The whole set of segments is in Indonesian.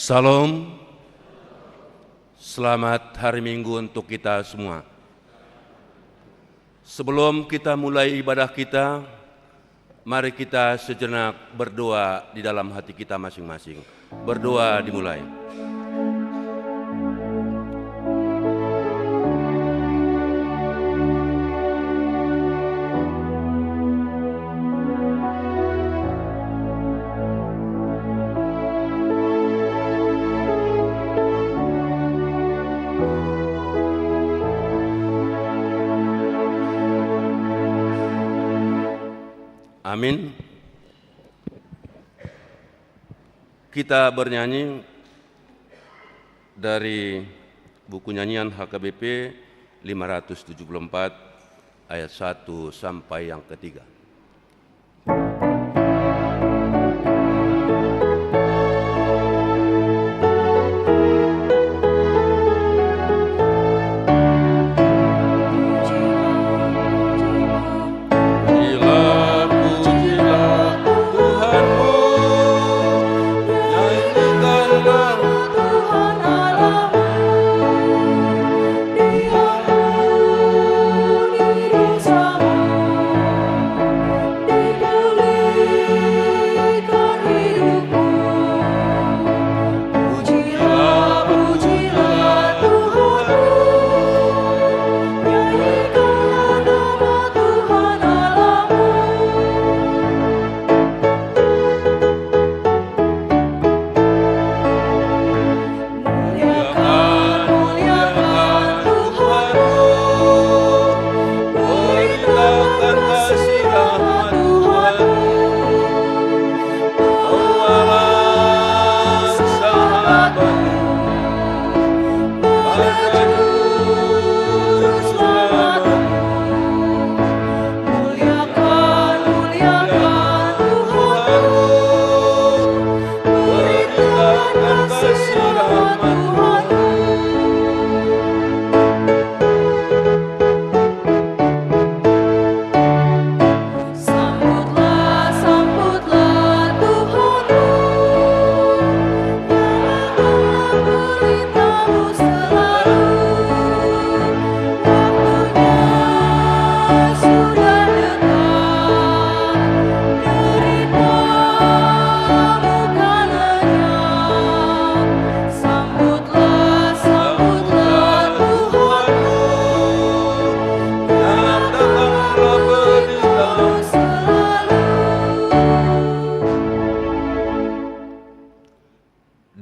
Salam, selamat hari Minggu untuk kita semua. Sebelum kita mulai ibadah kita, mari kita sejenak berdoa di dalam hati kita masing-masing. Berdoa dimulai. Amin. Kita bernyanyi dari buku nyanyian HKBP 574 ayat 1 sampai yang ketiga.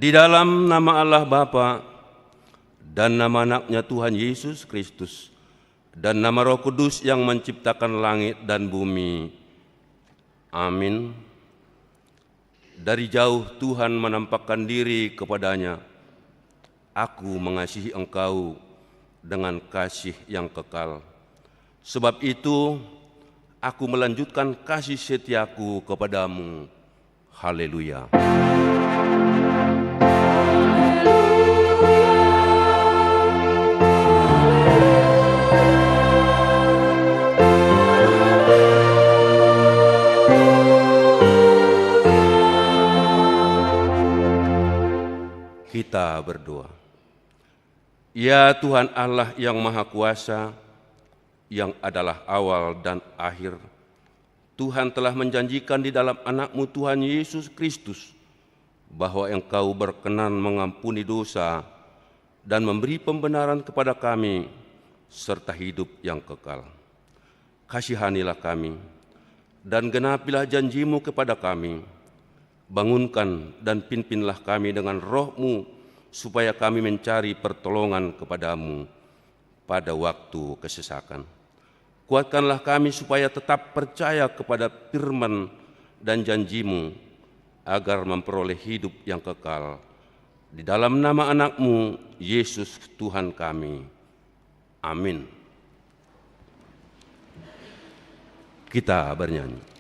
Di dalam nama Allah Bapa dan nama anaknya Tuhan Yesus Kristus dan nama Roh Kudus yang menciptakan langit dan bumi. Amin. Dari jauh Tuhan menampakkan diri kepadanya. Aku mengasihi engkau dengan kasih yang kekal. Sebab itu aku melanjutkan kasih setiaku kepadamu. Haleluya. Kita berdoa. Ya Tuhan Allah yang Maha Kuasa, yang adalah awal dan akhir, Tuhan telah menjanjikan di dalam anak-Mu Tuhan Yesus Kristus bahwa Engkau berkenan mengampuni dosa dan memberi pembenaran kepada kami serta hidup yang kekal. Kasihanilah kami dan genapilah janji-Mu kepada kami. Bangunkan dan pimpinlah kami dengan Roh-Mu supaya kami mencari pertolongan kepada-Mu pada waktu kesesakan. Kuatkanlah kami supaya tetap percaya kepada firman dan janji-Mu agar memperoleh hidup yang kekal. Di dalam nama anak-Mu, Yesus Tuhan kami. Amin. Kita bernyanyi.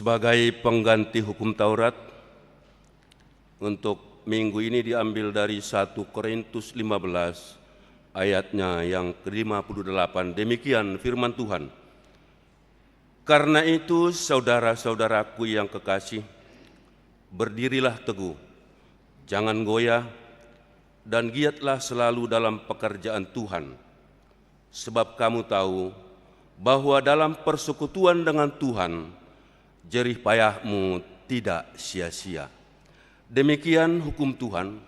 Sebagai pengganti hukum Taurat, untuk minggu ini diambil dari 1 Korintus 15 ayatnya yang ke-58. Demikian firman Tuhan. Karena itu saudara-saudaraku yang kekasih, berdirilah teguh, jangan goyah, dan giatlah selalu dalam pekerjaan Tuhan. Sebab kamu tahu bahwa dalam persekutuan dengan Tuhan, jerih payahmu tidak sia-sia. Demikian hukum Tuhan.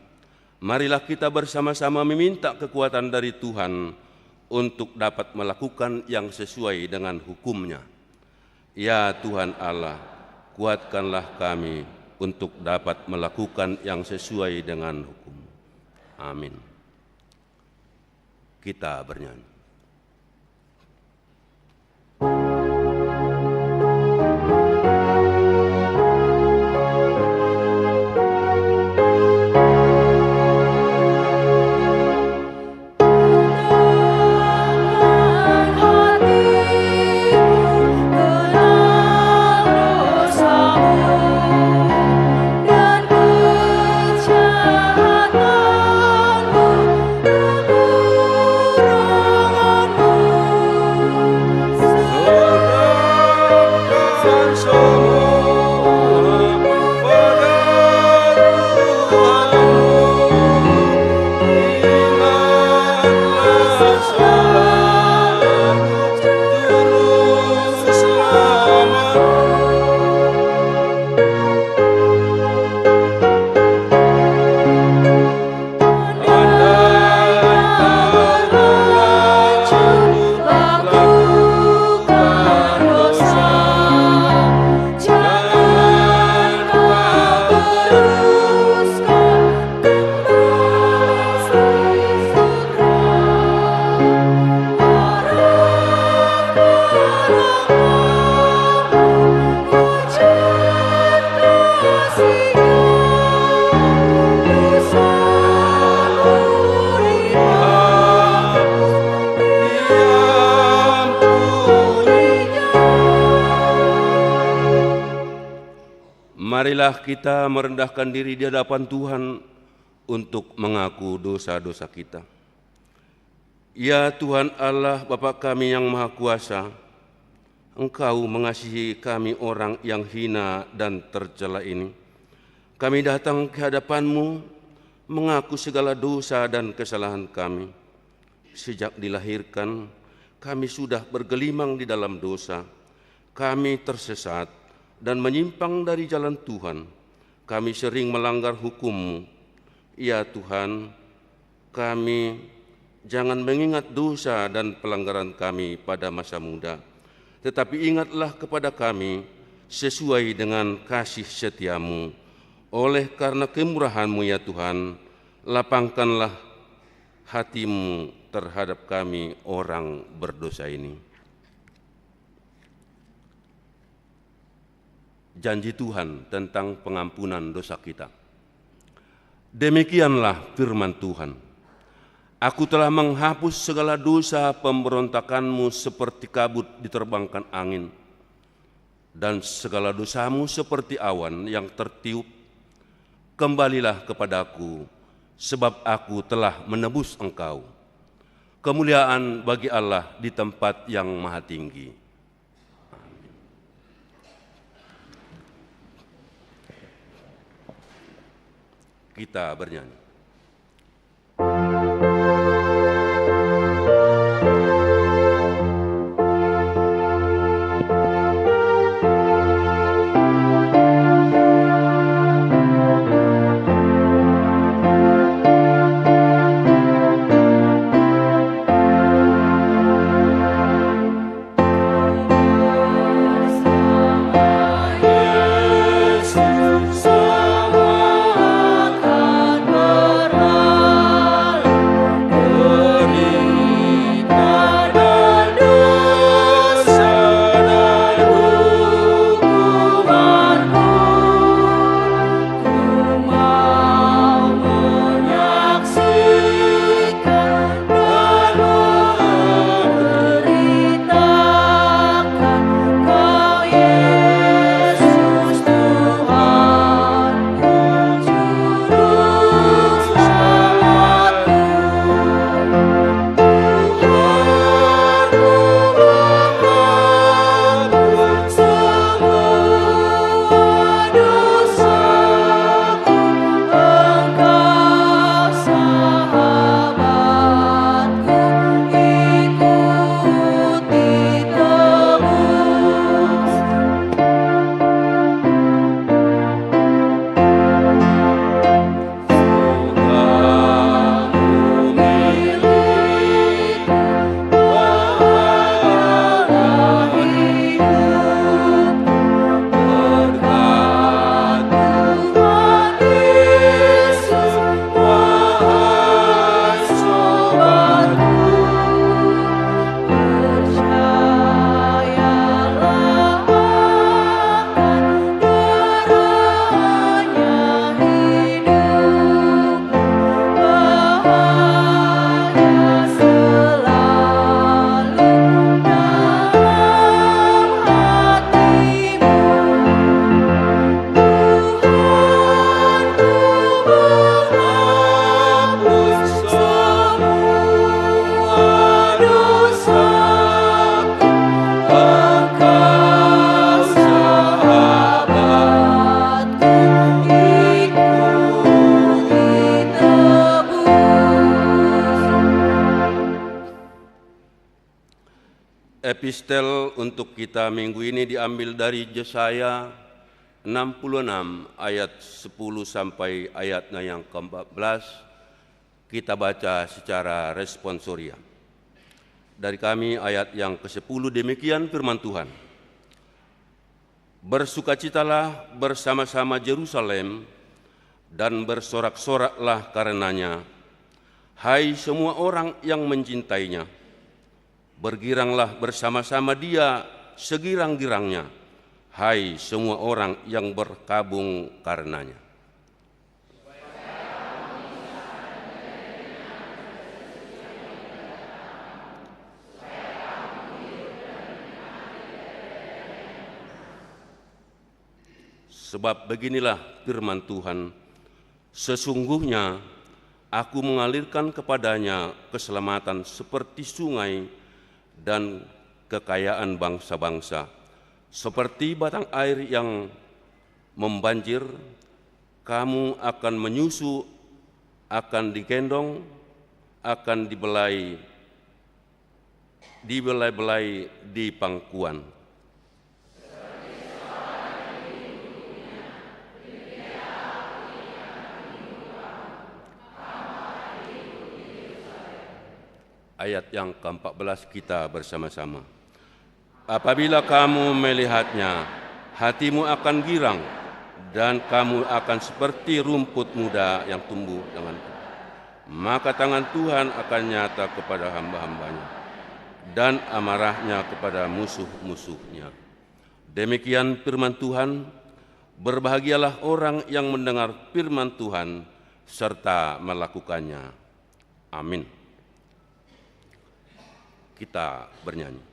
Marilah kita bersama-sama meminta kekuatan dari Tuhan untuk dapat melakukan yang sesuai dengan hukum-Nya. Ya Tuhan Allah, kuatkanlah kami untuk dapat melakukan yang sesuai dengan hukum. Amin. Kita bernyanyi. Marilah kita merendahkan diri di hadapan Tuhan untuk mengaku dosa-dosa kita. Ya Tuhan Allah, Bapa kami yang Maha Kuasa, Engkau mengasihi kami orang yang hina dan tercela ini. Kami datang ke hadapan-Mu mengaku segala dosa dan kesalahan kami. Sejak dilahirkan, kami sudah bergelimang di dalam dosa. Kami tersesat dan menyimpang dari jalan Tuhan. Kami sering melanggar hukum-Mu. Ya Tuhan, kami jangan mengingat dosa dan pelanggaran kami pada masa muda, tetapi ingatlah kepada kami sesuai dengan kasih setia-Mu. Oleh karena kemurahan-Mu ya Tuhan, lapangkanlah hati-Mu terhadap kami orang berdosa ini. Janji Tuhan tentang pengampunan dosa kita. Demikianlah firman Tuhan. Aku telah menghapus segala dosa pemberontakanmu seperti kabut diterbangkan angin, dan segala dosamu seperti awan yang tertiup. Kembalilah kepadaku, sebab aku telah menebus engkau. Kemuliaan bagi Allah di tempat yang maha tinggi. Kita bernyanyi. Semua akan Epistel untuk kita minggu ini diambil dari Yesaya 66 ayat 10 sampai ayatnya yang ke-14. Kita baca secara responsoria. Dari kami ayat yang ke-10, demikian firman Tuhan. Bersukacitalah bersama-sama Yerusalem dan bersorak-soraklah karenanya, hai semua orang yang mencintainya. Bergiranglah bersama-sama dia segirang-girangnya, hai semua orang yang berkabung karenanya. Sebab beginilah firman Tuhan, sesungguhnya aku mengalirkan kepadanya keselamatan seperti sungai dan kekayaan bangsa-bangsa, seperti batang air yang membanjir. Kamu akan menyusu, akan digendong, akan dibelai-belai di pangkuan. Ayat yang ke-14 kita bersama-sama. Apabila kamu melihatnya, hatimu akan girang, dan kamu akan seperti rumput muda yang tumbuh dengan maka tangan Tuhan akan nyata kepada hamba-hambanya, dan amarahnya kepada musuh-musuhnya. Demikian firman Tuhan. Berbahagialah orang yang mendengar firman Tuhan serta melakukannya. Amin. Kita bernyanyi.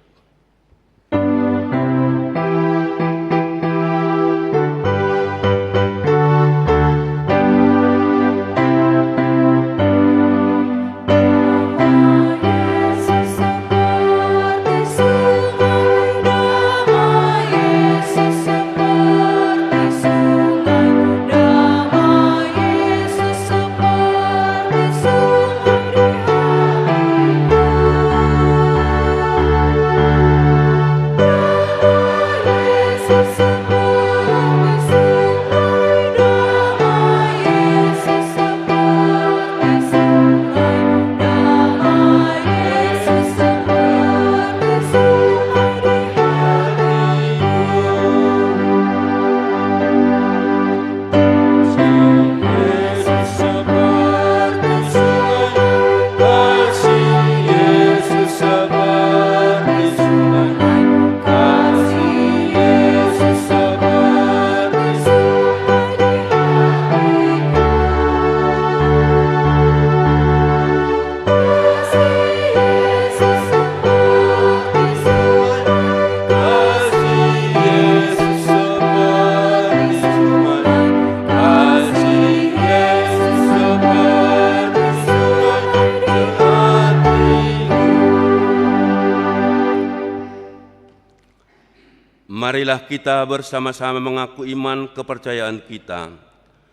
Marilah kita bersama-sama mengaku iman kepercayaan kita.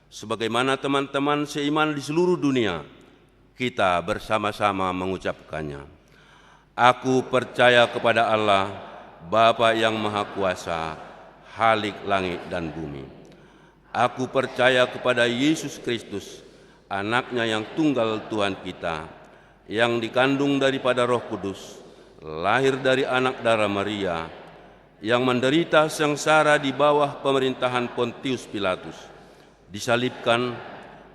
Sebagaimana teman-teman seiman di seluruh dunia, kita bersama-sama mengucapkannya. Aku percaya kepada Allah, Bapa yang Maha Kuasa, Khalik langit dan bumi. Aku percaya kepada Yesus Kristus, anaknya yang tunggal Tuhan kita, yang dikandung daripada Roh Kudus, lahir dari anak darah Maria, yang menderita sengsara di bawah pemerintahan Pontius Pilatus, disalibkan,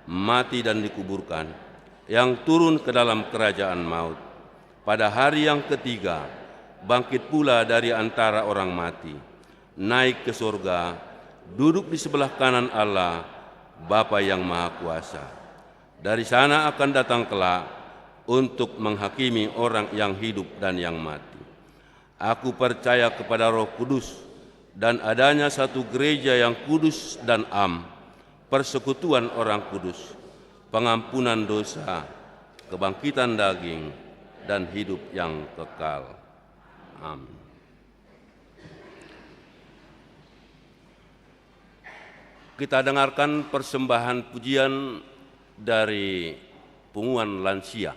mati dan dikuburkan, yang turun ke dalam kerajaan maut. Pada hari yang ketiga, bangkit pula dari antara orang mati, naik ke surga, duduk di sebelah kanan Allah, Bapa yang Maha Kuasa. Dari sana akan datang kelak untuk menghakimi orang yang hidup dan yang mati. Aku percaya kepada Roh Kudus dan adanya satu gereja yang kudus dan am, persekutuan orang kudus, pengampunan dosa, kebangkitan daging, dan hidup yang kekal. Amin. Kita dengarkan persembahan pujian dari punguan lansia,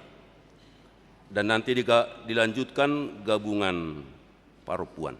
dan nanti dilanjutkan gabungan Parupuan.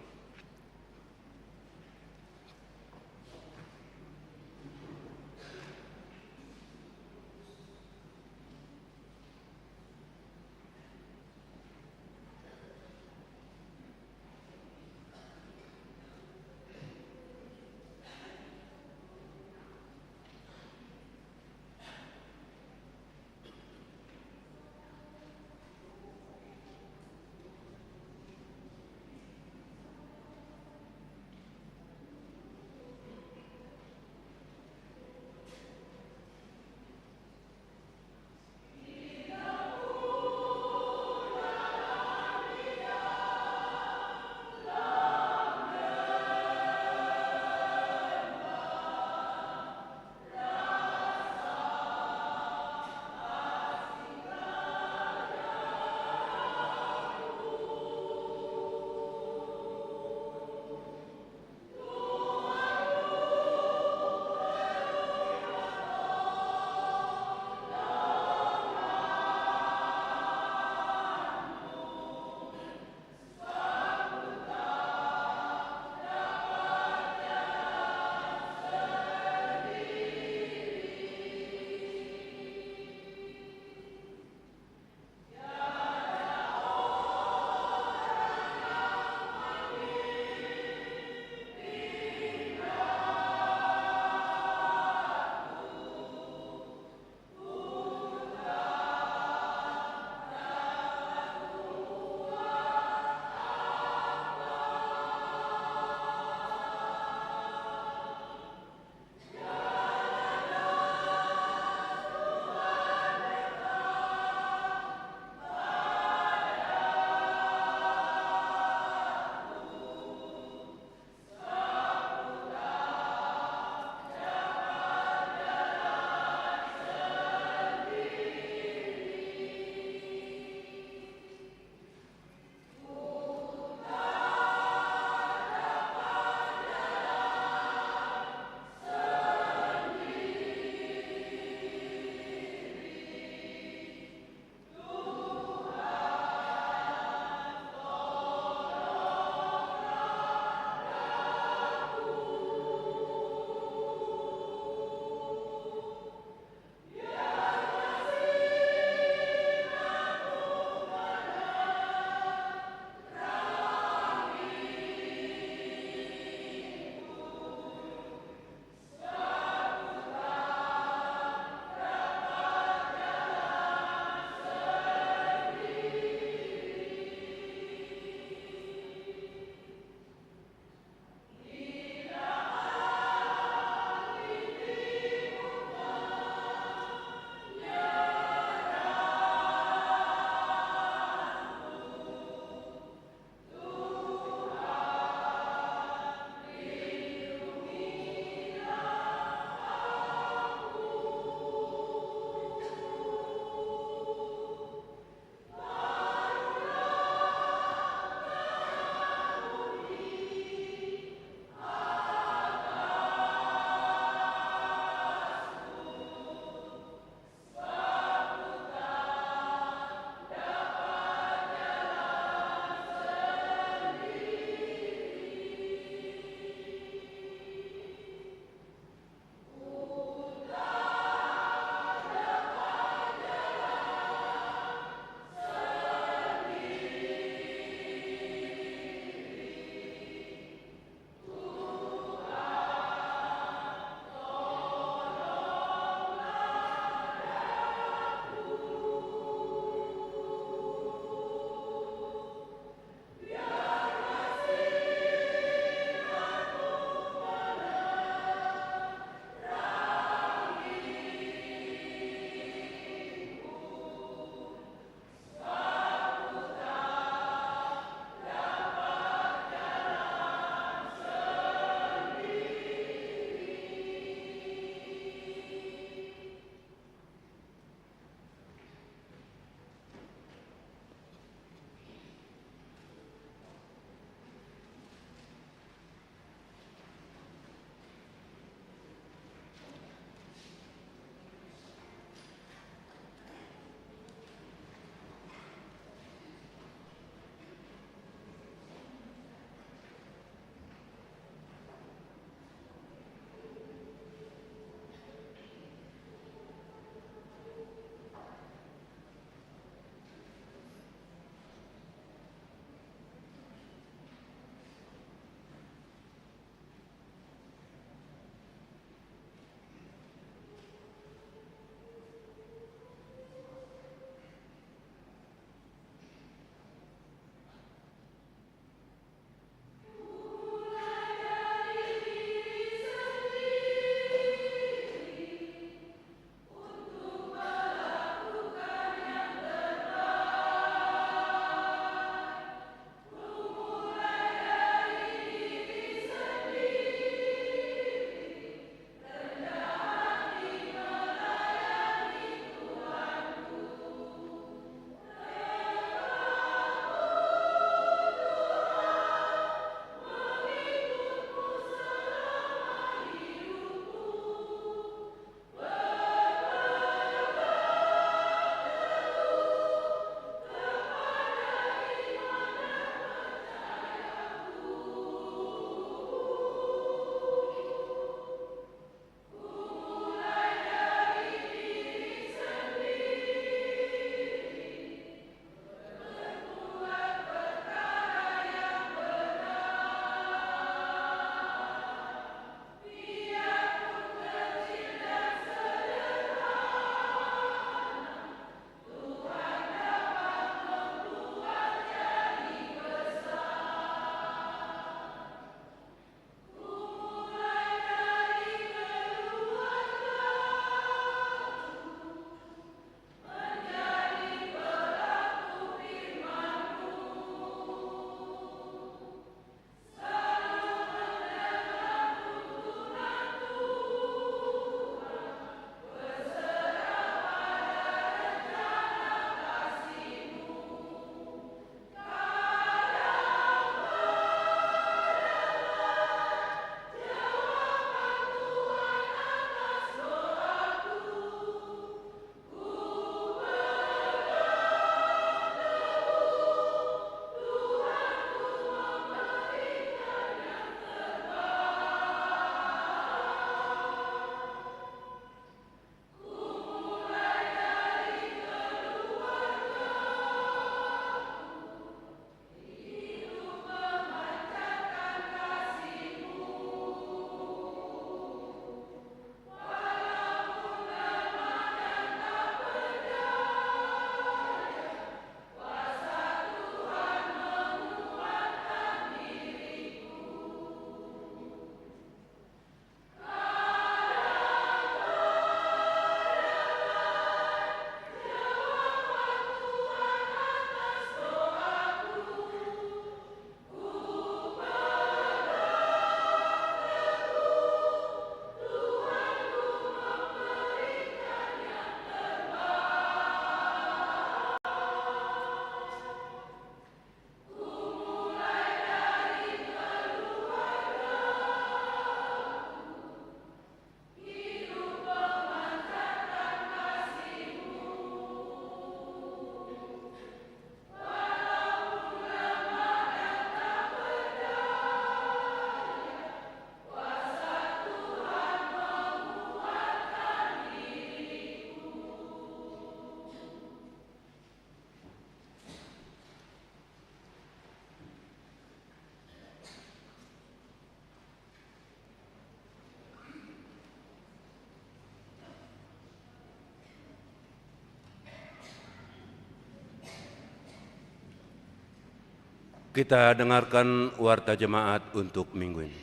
Kita dengarkan warta jemaat untuk minggu ini.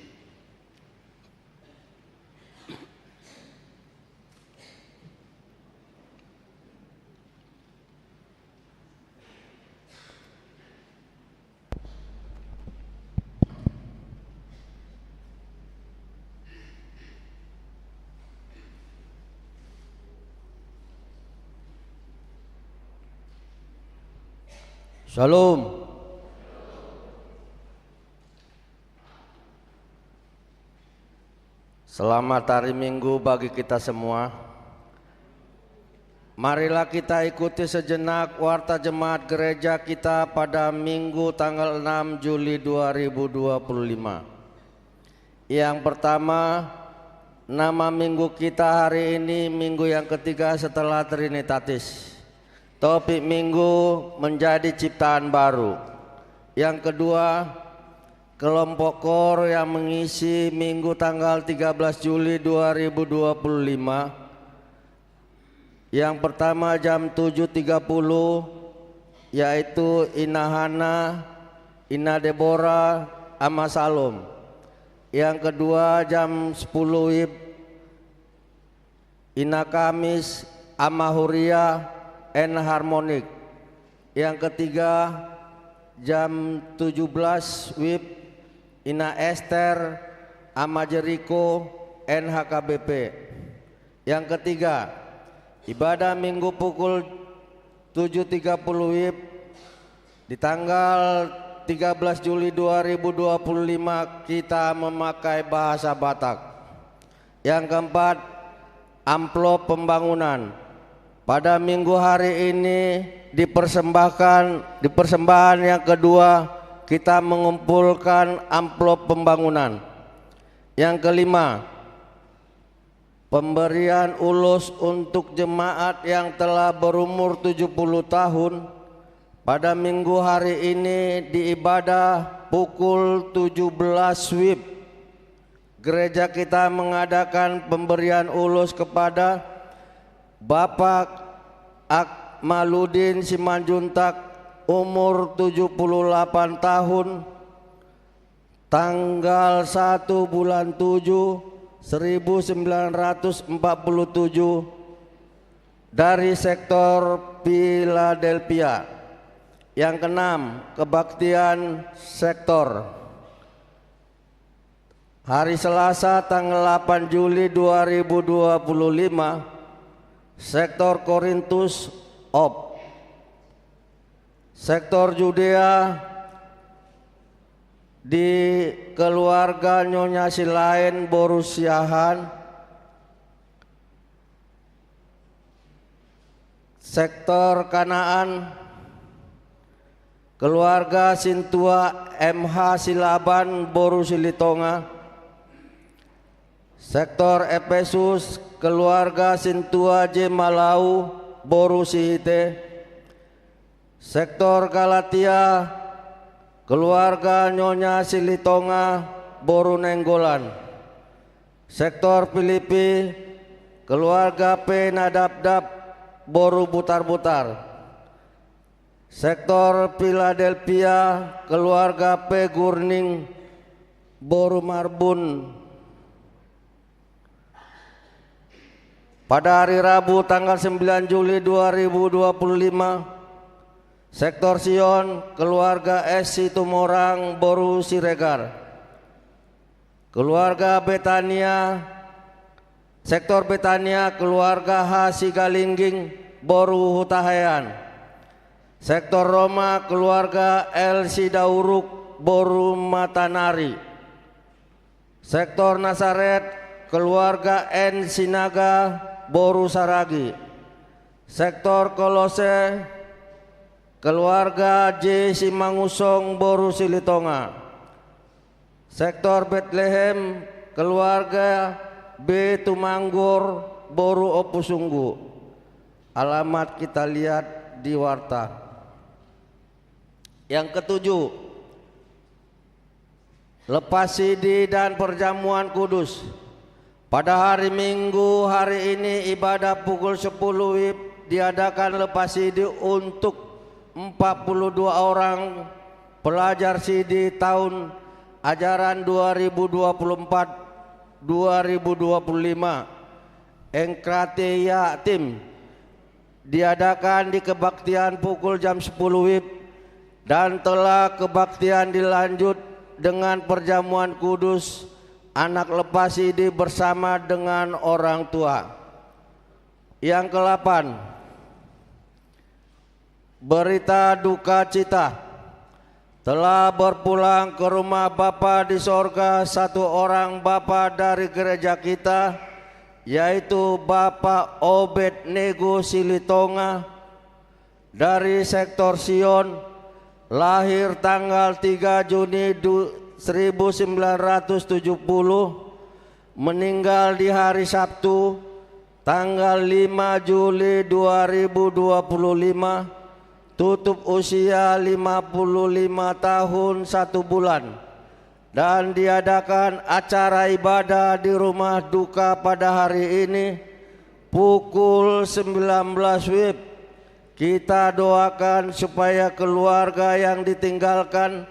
Shalom. Selamat hari Minggu bagi kita semua. Marilah kita ikuti sejenak warta jemaat gereja kita pada Minggu tanggal 6 Juli 2025. Yang pertama, nama minggu kita hari ini minggu yang ketiga setelah Trinitatis. Topik minggu menjadi ciptaan baru. Yang kedua, kelompok kor yang mengisi minggu tanggal 13 Juli 2025. Yang pertama jam 7.30 yaitu Ina Hana, Ina Deborah, Ama Salom. Yang kedua jam 10 WIB Ina Kamis, Ama Huria, N Harmonik. Yang ketiga jam 17 WIB Ina Esther, Ama Jeriko, NHKBP. Yang ketiga ibadah minggu pukul 7.30 WIB di tanggal 13 Juli 2025 kita memakai bahasa Batak. Yang keempat, amplop pembangunan. Pada minggu hari ini di persembahan yang kedua kita mengumpulkan amplop pembangunan. Yang kelima, pemberian ulus untuk jemaat yang telah berumur 70 tahun. Pada minggu hari ini di ibadah pukul 17 WIB gereja kita mengadakan pemberian ulus kepada Bapak Akmaludin Simanjuntak, umur 78 tahun, tanggal 1 bulan 7 1947 dari sektor Philadelphia. Yang keenam, kebaktian sektor. Hari Selasa tanggal 8 Juli 2025 sektor Korintus Op, sektor Judea di keluarga Nyonya Silain Borusiahan, sektor Kanaan keluarga Sintua MH Silaban Borusilitonga, sektor Efesus keluarga Sintua J Malau Borusihite, sektor Galatia keluarga Nyonya Silitonga Boru Nenggolan, sektor Filipi keluarga P Nadabdab Boru Butar-Butar, sektor Philadelphia keluarga P Gurning Boru Marbun. Pada hari Rabu tanggal 9 Juli 2025 sektor Sion keluarga S Situmorang Boru Siregar, keluarga Betania sektor Betania keluarga H Sigalingging Boru Hutahayan, sektor Roma keluarga L Sidauruk Boru Matanari, sektor Nazaret keluarga N Sinaga Boru Saragi, sektor Kolose keluarga J Simangusong Boru Silitonga, sektor Bethlehem keluarga B Tumanggur Boru Opusunggu. Alamat kita lihat di warta. Yang ketujuh, lepas CD dan perjamuan kudus. Pada hari Minggu hari ini ibadah pukul 10 WIB diadakan lepas CD untuk 42 orang pelajar CD tahun ajaran 2024-2025 Engkrate Yatim diadakan di kebaktian pukul jam 10 WIB dan telah kebaktian dilanjut dengan perjamuan kudus anak lepas CD bersama dengan orang tua. Yang ke-8, berita duka cita. Telah berpulang ke rumah Bapa di sorga satu orang Bapa dari gereja kita, yaitu Bapak Obed Nego Silitonga dari sektor Sion, lahir tanggal 3 Juni 1970, meninggal di hari Sabtu tanggal 5 Juli 2025, tutup usia 55 tahun 1 bulan, dan diadakan acara ibadah di rumah duka pada hari ini pukul 19 WIB. Kita doakan supaya keluarga yang ditinggalkan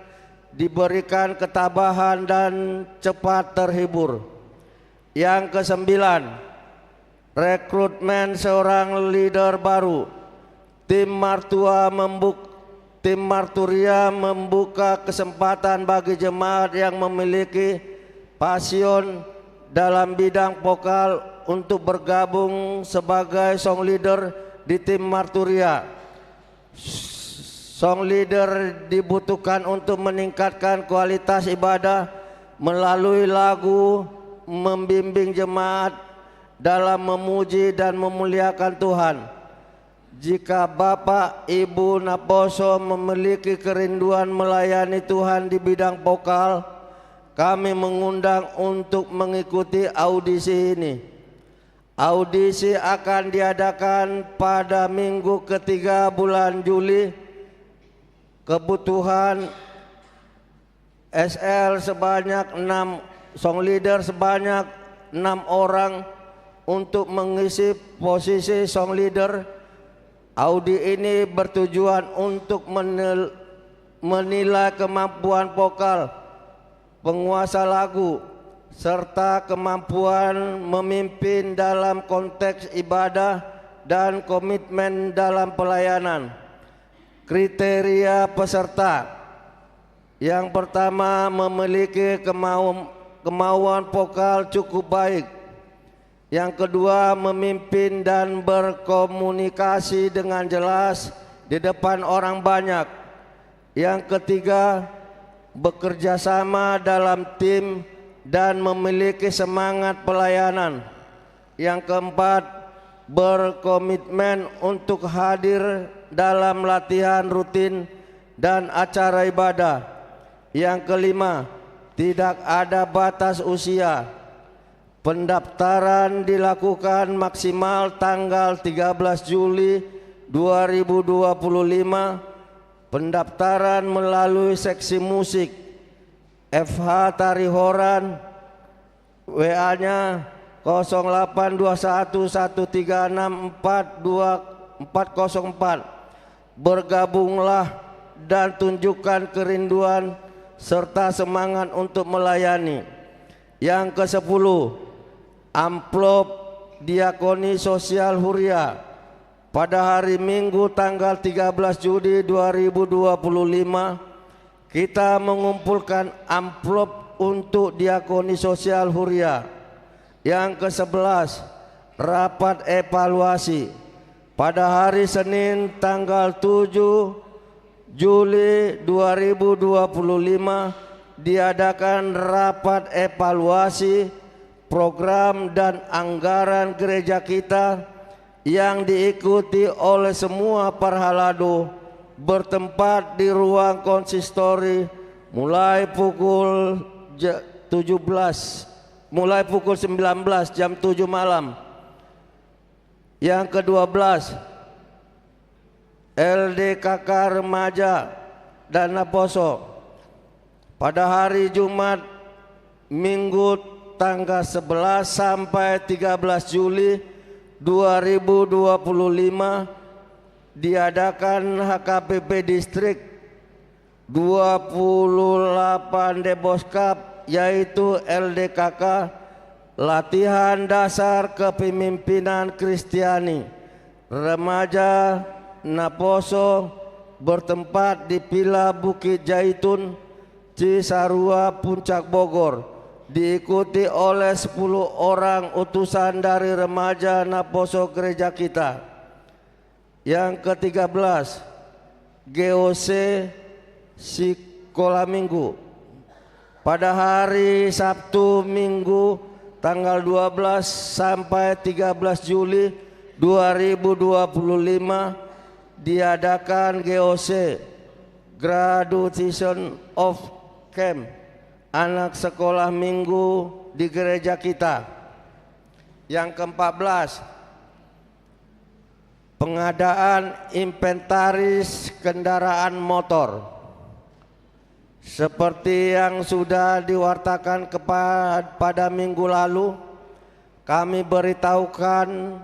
diberikan ketabahan dan cepat terhibur. Yang ke-9, rekrutmen seorang leader baru. Tim Marturia membuka kesempatan bagi jemaat yang memiliki pasion dalam bidang vokal untuk bergabung sebagai song leader di tim Marturia. Song leader dibutuhkan untuk meningkatkan kualitas ibadah melalui lagu, membimbing jemaat dalam memuji dan memuliakan Tuhan. Jika Bapak Ibu Naposo memiliki kerinduan melayani Tuhan di bidang vokal, kami mengundang untuk mengikuti audisi ini. Audisi akan diadakan pada minggu ketiga bulan Juli. Kebutuhan SL sebanyak 6, song leader sebanyak 6 orang untuk mengisi posisi song leader. Audi ini bertujuan untuk menilai kemampuan vokal, penguasa lagu, serta kemampuan memimpin dalam konteks ibadah dan komitmen dalam pelayanan. Kriteria peserta: yang pertama, memiliki kemauan vokal cukup baik. Yang kedua, memimpin dan berkomunikasi dengan jelas di depan orang banyak. Yang ketiga, bekerja sama dalam tim dan memiliki semangat pelayanan. Yang keempat, berkomitmen untuk hadir dalam latihan rutin dan acara ibadah. Yang kelima, tidak ada batas usia. Pendaftaran dilakukan maksimal tanggal 13 Juli 2025. Pendaftaran melalui seksi musik FH Tarihoran, WA-nya 082113642404. Bergabunglah dan tunjukkan kerinduan serta semangat untuk melayani. Yang ke-10, amplop diakoni sosial Huria. Pada hari Minggu tanggal 13 Juli 2025, kita mengumpulkan amplop untuk diakoni sosial Huria. Yang ke-11, rapat evaluasi. Pada hari Senin tanggal 7 Juli 2025 diadakan rapat evaluasi program dan anggaran gereja kita yang diikuti oleh semua parhalado, bertempat di ruang konsistori mulai pukul 19 jam 7 malam. Yang ke-12, LDKK Remaja dan Naposo pada hari Jumat Minggu tanggal 11 sampai 13 Juli 2025 diadakan HKBP Distrik 28 Deboskap yaitu LDKK, latihan dasar kepemimpinan Kristiani. Remaja Naposo bertempat di Villa Bukit Jaitun, Cisarua, Puncak Bogor, diikuti oleh 10 orang utusan dari remaja Naposo gereja kita. Yang ke-13, GOC Sekolah Minggu pada hari Sabtu Minggu tanggal 12 sampai 13 Juli 2025 diadakan GOC, Graduation of Camp, anak sekolah minggu di gereja kita. Yang ke-14, pengadaan inventaris kendaraan motor. Seperti yang sudah diwartakan pada minggu lalu, kami beritahukan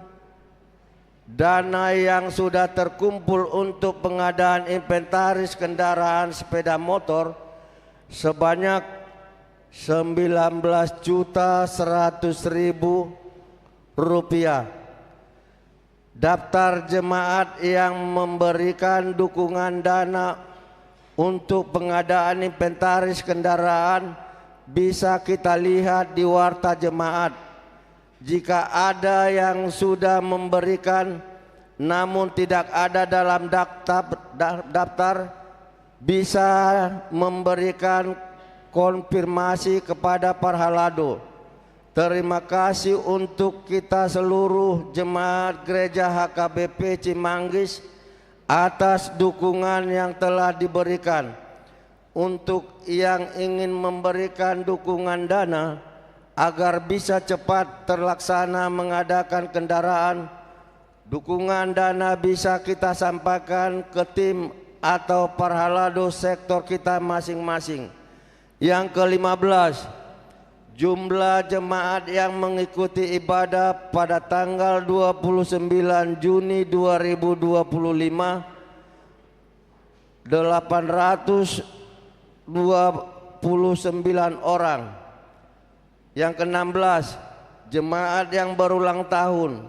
dana yang sudah terkumpul untuk pengadaan inventaris kendaraan sepeda motor sebanyak 19.100.000 rupiah. Daftar jemaat yang memberikan dukungan dana untuk pengadaan inventaris kendaraan bisa kita lihat di warta jemaat. Jika ada yang sudah memberikan namun tidak ada dalam daftar, bisa memberikan konfirmasi kepada Parhalado. Terima kasih untuk kita seluruh jemaat gereja HKBP Cimanggis atas dukungan yang telah diberikan. Untuk yang ingin memberikan dukungan dana agar bisa cepat terlaksana mengadakan kendaraan, dukungan dana bisa kita sampaikan ke tim atau Parhalado sektor kita masing-masing. Yang ke-15, jumlah jemaat yang mengikuti ibadah pada tanggal 29 Juni 2025 829 orang. Yang ke-16, jemaat yang berulang tahun.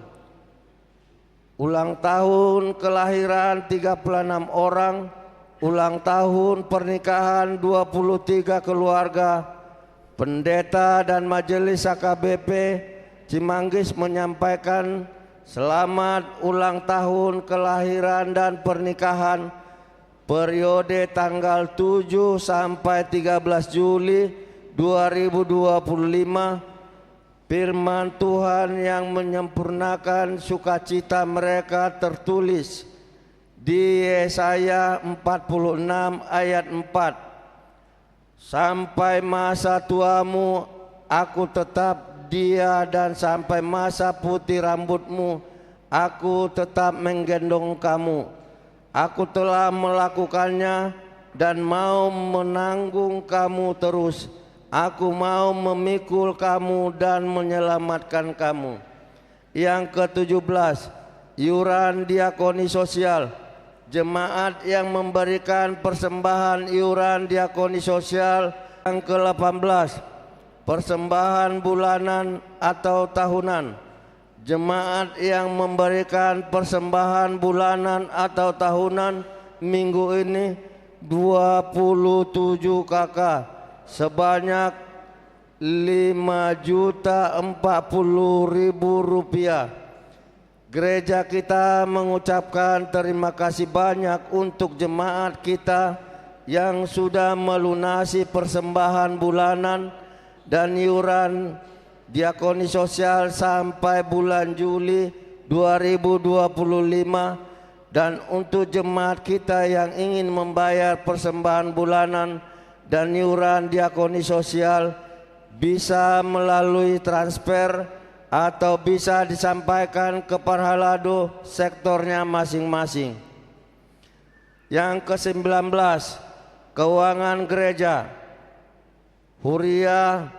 Ulang tahun kelahiran 36 orang, ulang tahun pernikahan 23 keluarga. Pendeta dan majelis HKBP Cimanggis menyampaikan selamat ulang tahun kelahiran dan pernikahan periode tanggal 7 sampai 13 Juli 2025. Firman Tuhan yang menyempurnakan sukacita mereka tertulis di Yesaya 46 ayat 4. Sampai masa tuamu aku tetap dia, dan sampai masa putih rambutmu aku tetap menggendong kamu. Aku telah melakukannya dan mau menanggung kamu terus. Aku mau memikul kamu dan menyelamatkan kamu. Yang ke-17, iuran diakoni sosial. Jemaat yang memberikan persembahan iuran diakoni sosial. Yang ke-18, persembahan bulanan atau tahunan. Jemaat yang memberikan persembahan bulanan atau tahunan minggu ini 27 KK sebanyak 5.040.000 rupiah. Gereja kita mengucapkan terima kasih banyak untuk jemaat kita yang sudah melunasi persembahan bulanan dan iuran diakoni sosial sampai bulan Juli 2025, dan untuk jemaat kita yang ingin membayar persembahan bulanan dan iuran diakoni sosial bisa melalui transfer atau bisa disampaikan ke Parhalado sektornya masing-masing. Yang ke-19, keuangan gereja. Huria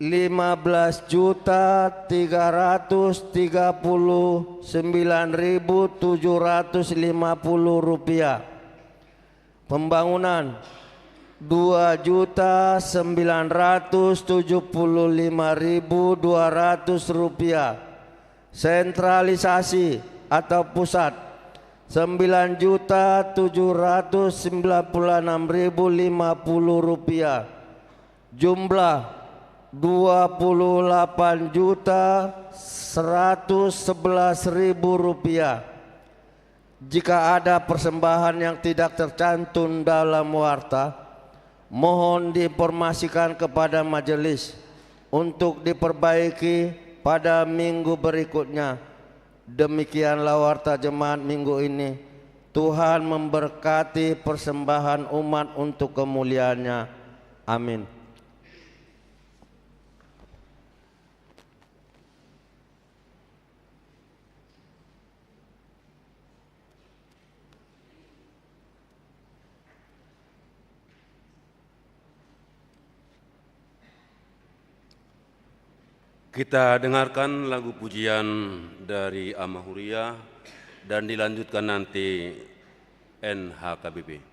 15.339.750 rupiah. pembangunan 2.975.200 rupiah. Sentralisasi atau pusat 9.796.050 rupiah. Jumlah 28.111.000 rupiah. Jika ada persembahan yang tidak tercantum dalam warta, mohon diinformasikan kepada majelis untuk diperbaiki pada minggu berikutnya. Demikianlah warta jemaat minggu ini. Tuhan memberkati persembahan umat untuk kemuliaannya. Amin. Kita dengarkan lagu pujian dari Amahuriah dan dilanjutkan nanti NHKBP.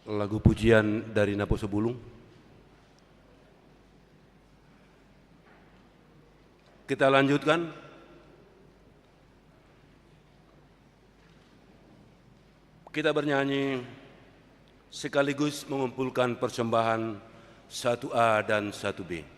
lagu pujian dari Napo Sebulung. Kita lanjutkan. Kita bernyanyi sekaligus mengumpulkan persembahan 1A dan 1B.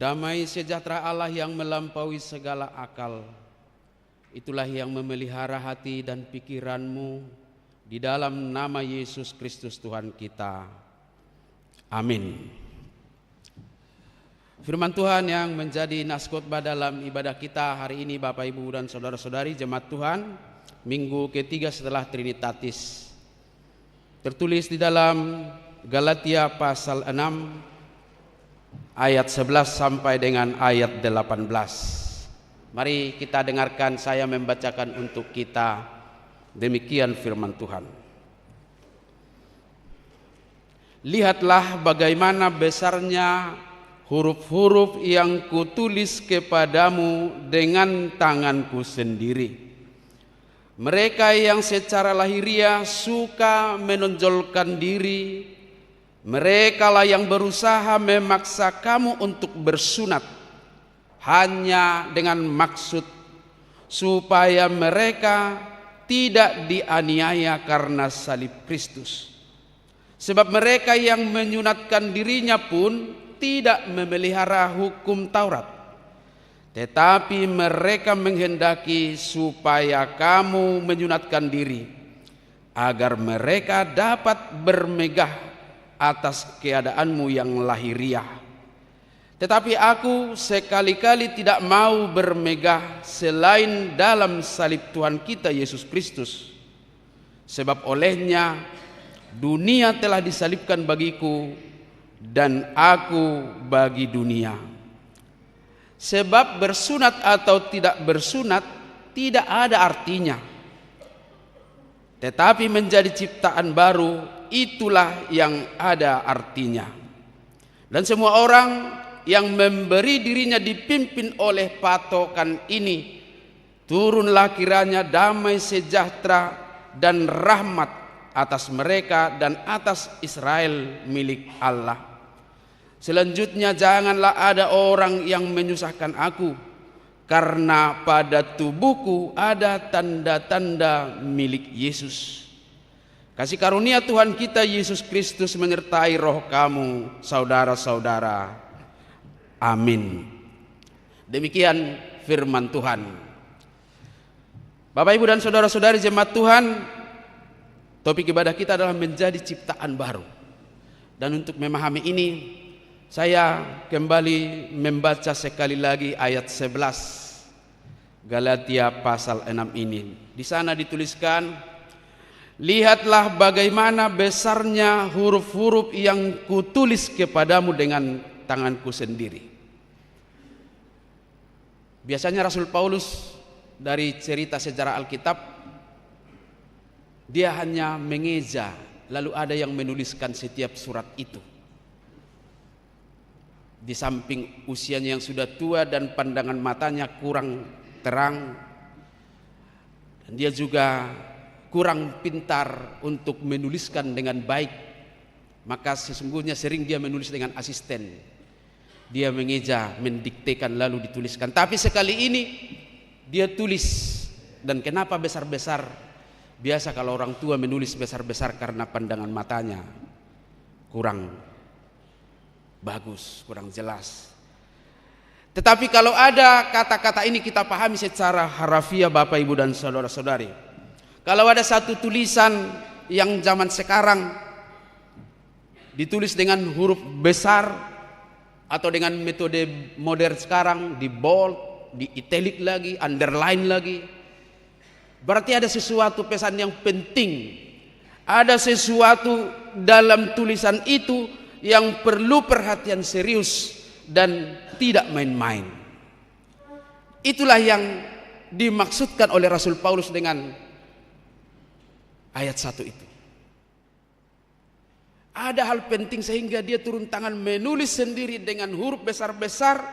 Damai sejahtera Allah yang melampaui segala akal, itulah yang memelihara hati dan pikiranmu di dalam nama Yesus Kristus Tuhan kita. Amin. Firman Tuhan yang menjadi naskotbah dalam ibadah kita hari ini, Bapak, Ibu, dan saudara-saudari jemaat Tuhan, minggu ketiga setelah Trinitatis, tertulis di dalam Galatia pasal 6 ayat 11 sampai dengan ayat 18. Mari kita dengarkan, saya membacakan untuk kita. Demikian firman Tuhan. Lihatlah bagaimana besarnya huruf-huruf yang kutulis kepadamu dengan tanganku sendiri. Mereka yang secara lahiriah suka menonjolkan diri, merekalah yang berusaha memaksa kamu untuk bersunat hanya dengan maksud supaya mereka tidak dianiaya karena salib Kristus. Sebab mereka yang menyunatkan dirinya pun tidak memelihara hukum Taurat, tetapi mereka menghendaki supaya kamu menyunatkan diri, agar mereka dapat bermegah atas keadaanmu yang lahiriah. Tetapi aku sekali-kali tidak mau bermegah selain dalam salib Tuhan kita Yesus Kristus. Sebab olehnya dunia telah disalibkan bagiku dan aku bagi dunia. Sebab bersunat atau tidak bersunat tidak ada artinya, tetapi menjadi ciptaan baru itulah yang ada artinya. Dan semua orang yang memberi dirinya dipimpin oleh patokan ini, turunlah kiranya damai sejahtera dan rahmat atas mereka dan atas Israel milik Allah. Selanjutnya janganlah ada orang yang menyusahkan aku, karena pada tubuhku ada tanda-tanda milik Yesus. Kasih karunia Tuhan kita Yesus Kristus menyertai roh kamu, saudara-saudara. Amin. Demikian firman Tuhan. Bapak, Ibu, dan saudara-saudari jemaat Tuhan, topik ibadah kita adalah menjadi ciptaan baru. Dan untuk memahami ini, saya kembali membaca sekali lagi ayat 11 Galatia pasal 6 ini. Di sana dituliskan, lihatlah bagaimana besarnya huruf-huruf yang kutulis kepadamu dengan tanganku sendiri. Biasanya Rasul Paulus dari cerita sejarah Alkitab, dia hanya mengeja, lalu ada yang menuliskan setiap surat itu. Di samping usianya yang sudah tua dan pandangan matanya kurang terang, dan dia juga kurang pintar untuk menuliskan dengan baik, maka sesungguhnya sering dia menulis dengan asisten. Dia mengeja, mendiktekan lalu dituliskan. Tapi sekali ini dia tulis. Dan kenapa besar-besar? Biasa kalau orang tua menulis besar-besar karena pandangan matanya kurang bagus, kurang jelas. Tetapi kalau ada kata-kata ini kita pahami secara harafiah, Bapak, Ibu, dan saudara-saudari. Kalau ada satu tulisan yang zaman sekarang ditulis dengan huruf besar atau dengan metode modern sekarang, di bold, di italic lagi, underline lagi, berarti ada sesuatu pesan yang penting. Ada sesuatu dalam tulisan itu yang perlu perhatian serius dan tidak main-main. Itulah yang dimaksudkan oleh Rasul Paulus dengan ayat 1 itu. Ada hal penting sehingga dia turun tangan menulis sendiri dengan huruf besar-besar.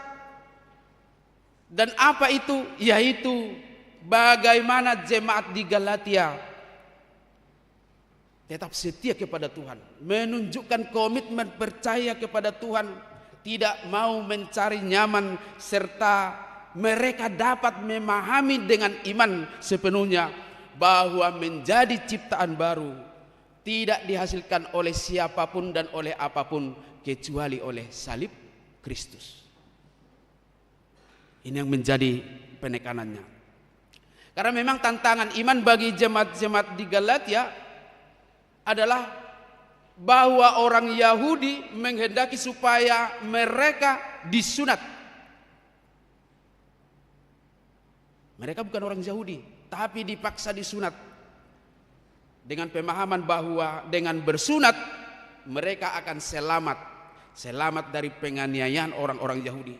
Dan apa itu? Yaitu bagaimana jemaat di Galatia tetap setia kepada Tuhan, menunjukkan komitmen percaya kepada Tuhan, tidak mau mencari nyaman, serta mereka dapat memahami dengan iman sepenuhnya bahwa menjadi ciptaan baru tidak dihasilkan oleh siapapun dan oleh apapun kecuali oleh salib Kristus. Ini yang menjadi penekanannya. Karena memang tantangan iman bagi jemaat-jemaat di Galatia adalah bahwa orang Yahudi menghendaki supaya mereka disunat. Mereka bukan orang Yahudi, tapi dipaksa disunat. Dengan pemahaman bahwa dengan bersunat mereka akan selamat dari penganiayaan orang-orang Yahudi.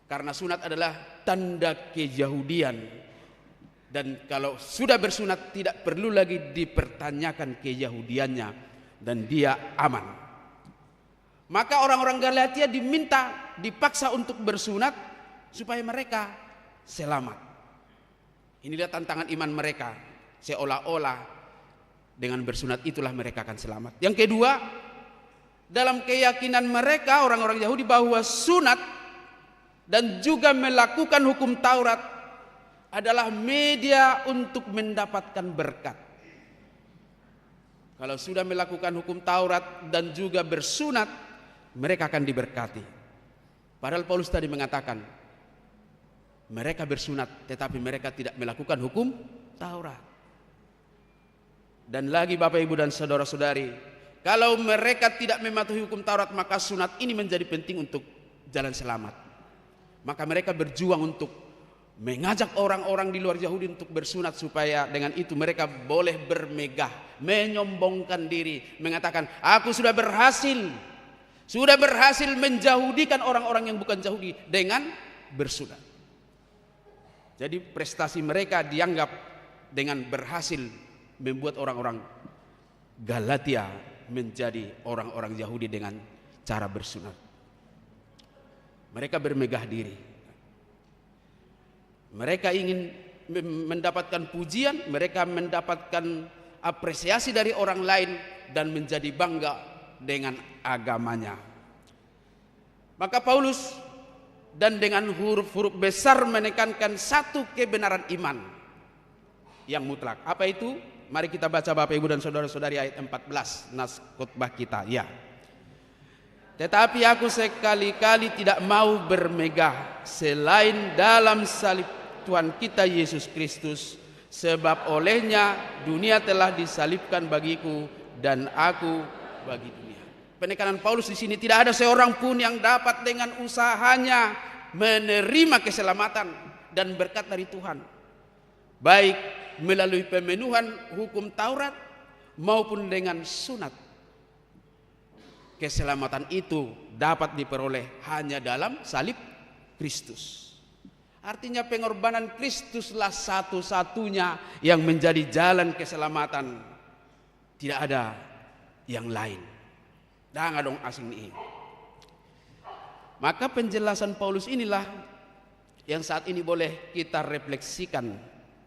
Karena sunat adalah tanda keyahudian. Dan kalau sudah bersunat tidak perlu lagi dipertanyakan keyahudiannya dan dia aman. Maka orang-orang Galatia dipaksa untuk bersunat supaya mereka selamat. Inilah tantangan iman mereka. Seolah-olah dengan bersunat itulah mereka akan selamat. Yang kedua, dalam keyakinan mereka orang-orang Yahudi bahwa sunat dan juga melakukan hukum Taurat adalah media untuk mendapatkan berkat. Kalau sudah melakukan hukum Taurat dan juga bersunat, mereka akan diberkati. Padahal Paulus tadi mengatakan, mereka bersunat tetapi mereka tidak melakukan hukum Taurat. Dan lagi Bapak Ibu dan saudara-saudari, kalau mereka tidak mematuhi hukum Taurat, maka sunat ini menjadi penting untuk jalan selamat. Maka mereka berjuang untuk mengajak orang-orang di luar Yahudi untuk bersunat supaya dengan itu mereka boleh bermegah, menyombongkan diri, mengatakan aku sudah berhasil menyahudikan orang-orang yang bukan Yahudi dengan bersunat. Jadi prestasi mereka dianggap dengan berhasil membuat orang-orang Galatia menjadi orang-orang Yahudi dengan cara bersunat. Mereka bermegah diri. Mereka ingin mendapatkan pujian, mereka mendapatkan apresiasi dari orang lain dan menjadi bangga dengan agamanya. Maka Paulus dan dengan huruf-huruf besar menekankan satu kebenaran iman yang mutlak. Apa itu? Mari kita baca Bapak Ibu dan saudara-saudari ayat 14 nas khotbah kita. Ya. Tetapi aku sekali-kali tidak mau bermegah selain dalam salib Tuhan kita Yesus Kristus, sebab olehnya dunia telah disalibkan bagiku dan aku bagi dunia. Penekanan Paulus di sini, tidak ada seorang pun yang dapat dengan usahanya menerima keselamatan dan berkat dari Tuhan, baik melalui pemenuhan hukum Taurat maupun dengan sunat. Keselamatan itu dapat diperoleh hanya dalam salib Kristus. Artinya pengorbanan Kristuslah satu-satunya yang menjadi jalan keselamatan. Tidak ada yang lain. Jangan dong asing ini. Maka penjelasan Paulus inilah yang saat ini boleh kita refleksikan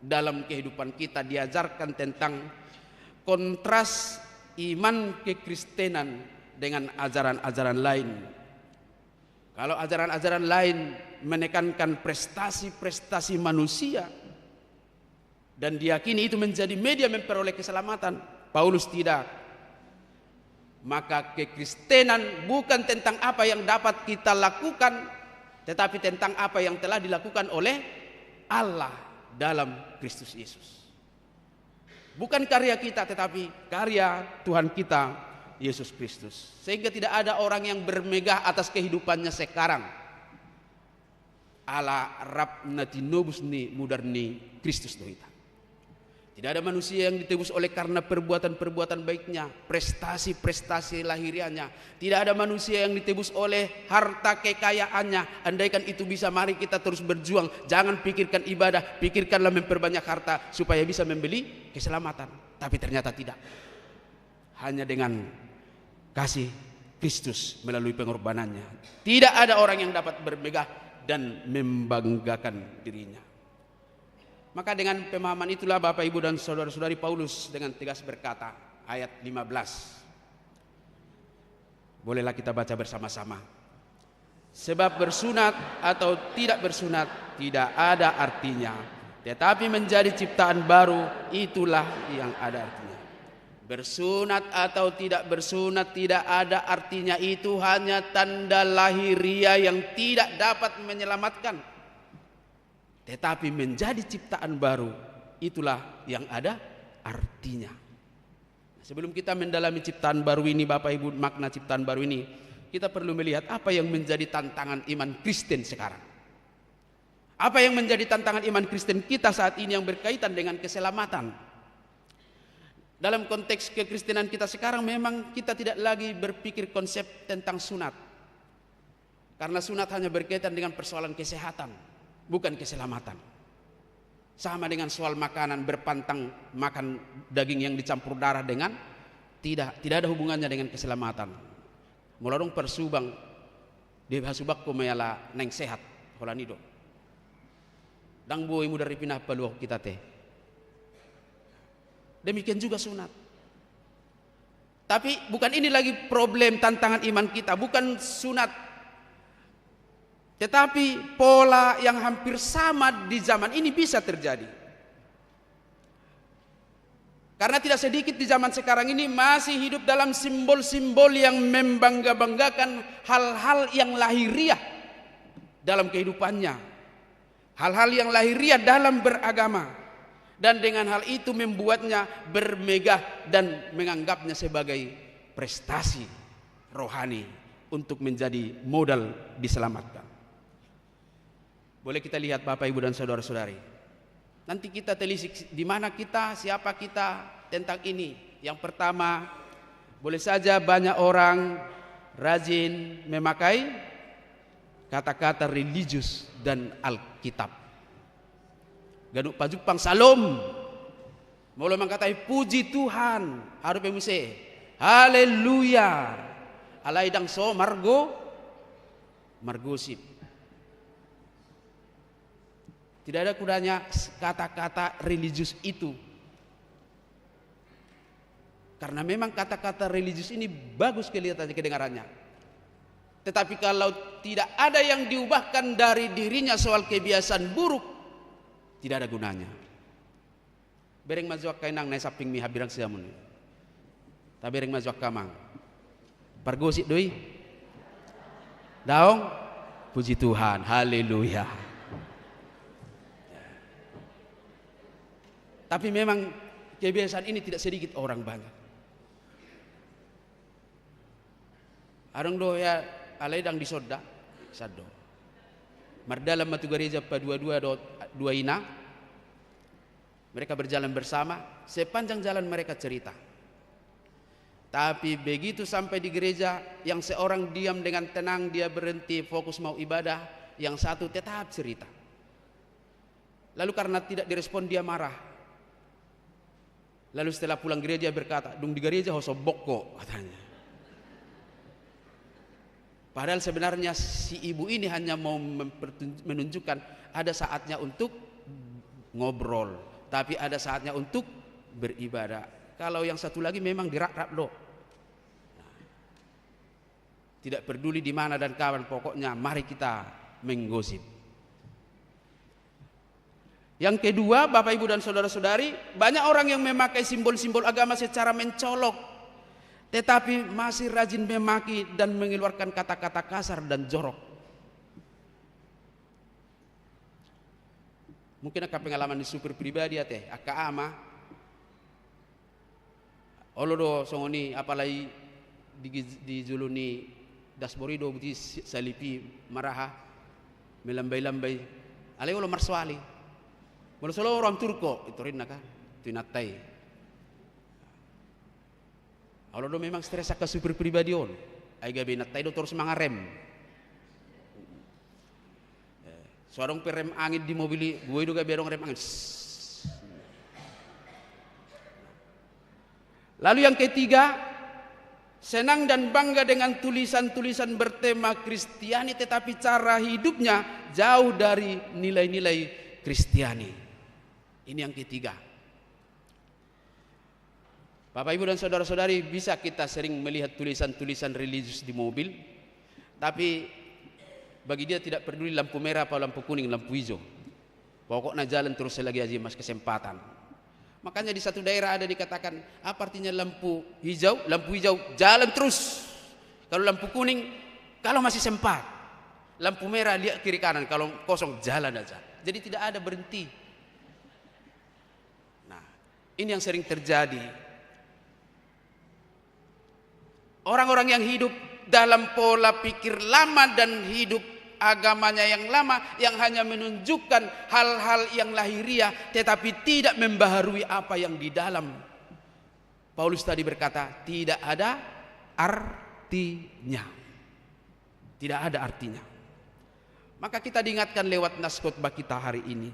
dalam kehidupan kita, diajarkan tentang kontras iman kekristenan dengan ajaran-ajaran lain. Kalau ajaran-ajaran lain menekankan prestasi-prestasi manusia dan diyakini itu menjadi media memperoleh keselamatan, Paulus tidak. Maka kekristenan bukan tentang apa yang dapat kita lakukan, tetapi tentang apa yang telah dilakukan oleh Allah dalam Kristus Yesus. Bukan karya kita, tetapi karya Tuhan kita Yesus Kristus. Sehingga tidak ada orang yang bermegah atas kehidupannya sekarang. Ala rabnati nobusni mudarni Kristus doita. Tidak ada manusia yang ditebus oleh karena perbuatan-perbuatan baiknya, prestasi-prestasi lahiriannya. Tidak ada manusia yang ditebus oleh harta kekayaannya. Andaikan itu bisa, mari kita terus berjuang. Jangan pikirkan ibadah, pikirkanlah memperbanyak harta supaya bisa membeli keselamatan. Tapi ternyata tidak. Hanya dengan kasih Kristus melalui pengorbanannya, tidak ada orang yang dapat bermegah dan membanggakan dirinya. Maka dengan pemahaman itulah Bapak Ibu dan saudara-saudari, Paulus dengan tegas berkata, ayat 15. Bolehlah kita baca bersama-sama. Sebab bersunat atau tidak bersunat tidak ada artinya, tetapi menjadi ciptaan baru itulah yang ada artinya. Bersunat atau tidak bersunat tidak ada artinya, itu hanya tanda lahiriah yang tidak dapat menyelamatkan. tetapi menjadi ciptaan baru, itulah yang ada artinya. Sebelum kita mendalami ciptaan baru ini, Bapak Ibu, makna ciptaan baru ini, kita perlu melihat apa yang menjadi tantangan iman Kristen sekarang. Apa yang menjadi tantangan iman Kristen kita saat ini yang berkaitan dengan keselamatan. Dalam konteks kekristenan kita sekarang, memang kita tidak lagi berpikir konsep tentang sunat. Karena sunat hanya berkaitan dengan persoalan kesehatan, bukan keselamatan. Sama dengan soal makanan, berpantang makan daging yang dicampur darah dengan tidak ada hubungannya dengan keselamatan. Mularung persubang dia hasubak ko mayala neng sehat holanido. Dang boy mu dari pinah paluh kita teh. Demikian juga sunat. Tapi bukan ini lagi problem tantangan iman kita, bukan sunat. Tetapi pola yang hampir sama di zaman ini bisa terjadi. Karena tidak sedikit di zaman sekarang ini masih hidup dalam simbol-simbol yang membangga-banggakan hal-hal yang lahiriah dalam kehidupannya. Hal-hal yang lahiriah dalam beragama. Dan dengan hal itu membuatnya bermegah dan menganggapnya sebagai prestasi rohani untuk menjadi modal diselamatkan. Boleh kita lihat Bapak Ibu dan saudara-saudari. Nanti kita telisik di mana kita, siapa kita tentang ini. Yang pertama, boleh saja banyak orang rajin memakai kata-kata religius dan Alkitab. Gaduk pajupang salom. Mula mengkatai puji Tuhan. Harus pemuse. Haleluya. Alai dang so margosip. Tidak ada gunanya kata-kata religius itu. Karena memang kata-kata religius ini bagus kelihatannya, kedengarannya. Tetapi kalau tidak ada yang diubahkan dari dirinya soal kebiasaan buruk, tidak ada gunanya. Bereng mazuak kainang na saping mi habirang siamun. Ta bereng mazuak kamang. Pargosit doi. Daong puji Tuhan. Haleluya. Tapi memang kebiasaan ini tidak sedikit orang banyak. Arang do ya alaidang disoda sado. Mardalam matu gereja pa dua ina. Mereka berjalan bersama, sepanjang jalan mereka cerita. Tapi begitu sampai di gereja, yang seorang diam dengan tenang, dia berhenti fokus mau ibadah, yang satu tetap cerita. Lalu karena tidak direspon dia marah. Lalu setelah pulang gereja berkata, "Dung di gereja hosobok kok," katanya. Padahal sebenarnya si ibu ini hanya mau menunjukkan ada saatnya untuk ngobrol, tapi ada saatnya untuk beribadah. Kalau yang satu lagi memang dirak-rak loh. Tidak peduli di mana dan kawan, pokoknya mari kita menggosip. Yang kedua, Bapak Ibu dan saudara-saudari, banyak orang yang memakai simbol-simbol agama secara mencolok, tetapi masih rajin memaki dan mengeluarkan kata-kata kasar dan jorok. Mungkin akan pengalaman di super pribadi ya teh, aka ama. Olodo songoni apalagi di juluni dasborido buti salipi maraha melambai-lambai. Alai olo marswali. Mula solo orang Turko itu rin naka tinatai. Olodo memang stres aka super pribadi on. Ai gabe natai do terus mangarem. Suarong perem angin di mobil gue juga berong rem angin. Lalu yang ketiga, senang dan bangga dengan tulisan-tulisan bertema Kristiani, tetapi cara hidupnya jauh dari nilai-nilai Kristiani. Ini yang ketiga. Bapak Ibu dan saudara-saudari, bisa kita sering melihat tulisan-tulisan religius di mobil, tapi bagi dia tidak peduli lampu merah atau lampu kuning, lampu hijau. Pokoknya jalan terus selagi aja mas kesempatan. Makanya di satu daerah ada dikatakan, apa artinya lampu hijau? Lampu hijau jalan terus. Kalau lampu kuning, kalau masih sempat. Lampu merah lihat kiri kanan, kalau kosong jalan aja. Jadi tidak ada berhenti. Nah, ini yang sering terjadi. Orang-orang yang hidup dalam pola pikir lama dan hidup agamanya yang lama, yang hanya menunjukkan hal-hal yang lahiriah tetapi tidak membaharui apa yang di dalam. Paulus tadi berkata tidak ada artinya. Tidak ada artinya. Maka kita diingatkan lewat nas khotbah kita hari ini,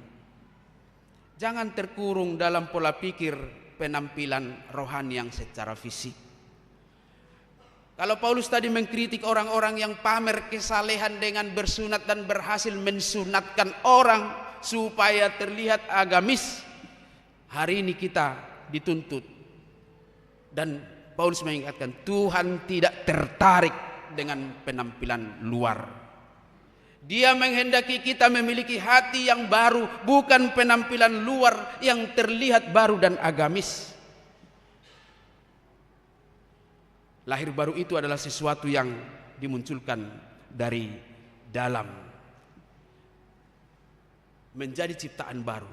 jangan terkurung dalam pola pikir penampilan rohani yang secara fisik. Kalau Paulus tadi mengkritik orang-orang yang pamer kesalehan dengan bersunat dan berhasil mensunatkan orang supaya terlihat agamis, hari ini kita dituntut, dan Paulus mengingatkan Tuhan tidak tertarik dengan penampilan luar. Dia menghendaki kita memiliki hati yang baru, bukan penampilan luar yang terlihat baru dan agamis. Lahir baru itu adalah sesuatu yang dimunculkan dari dalam, menjadi ciptaan baru.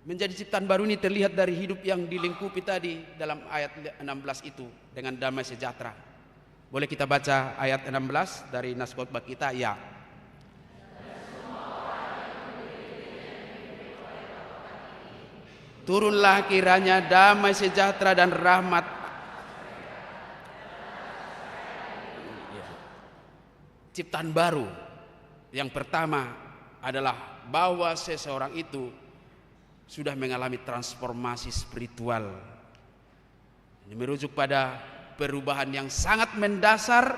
Menjadi ciptaan baru ini terlihat dari hidup yang dilingkupi tadi dalam ayat 16 itu dengan damai sejahtera. Boleh kita baca ayat 16 dari nas khotbah kita? Ya. Turunlah kiranya damai sejahtera dan rahmat. Ciptaan baru. Yang pertama adalah bahwa seseorang itu sudah mengalami transformasi spiritual. Ini merujuk pada perubahan yang sangat mendasar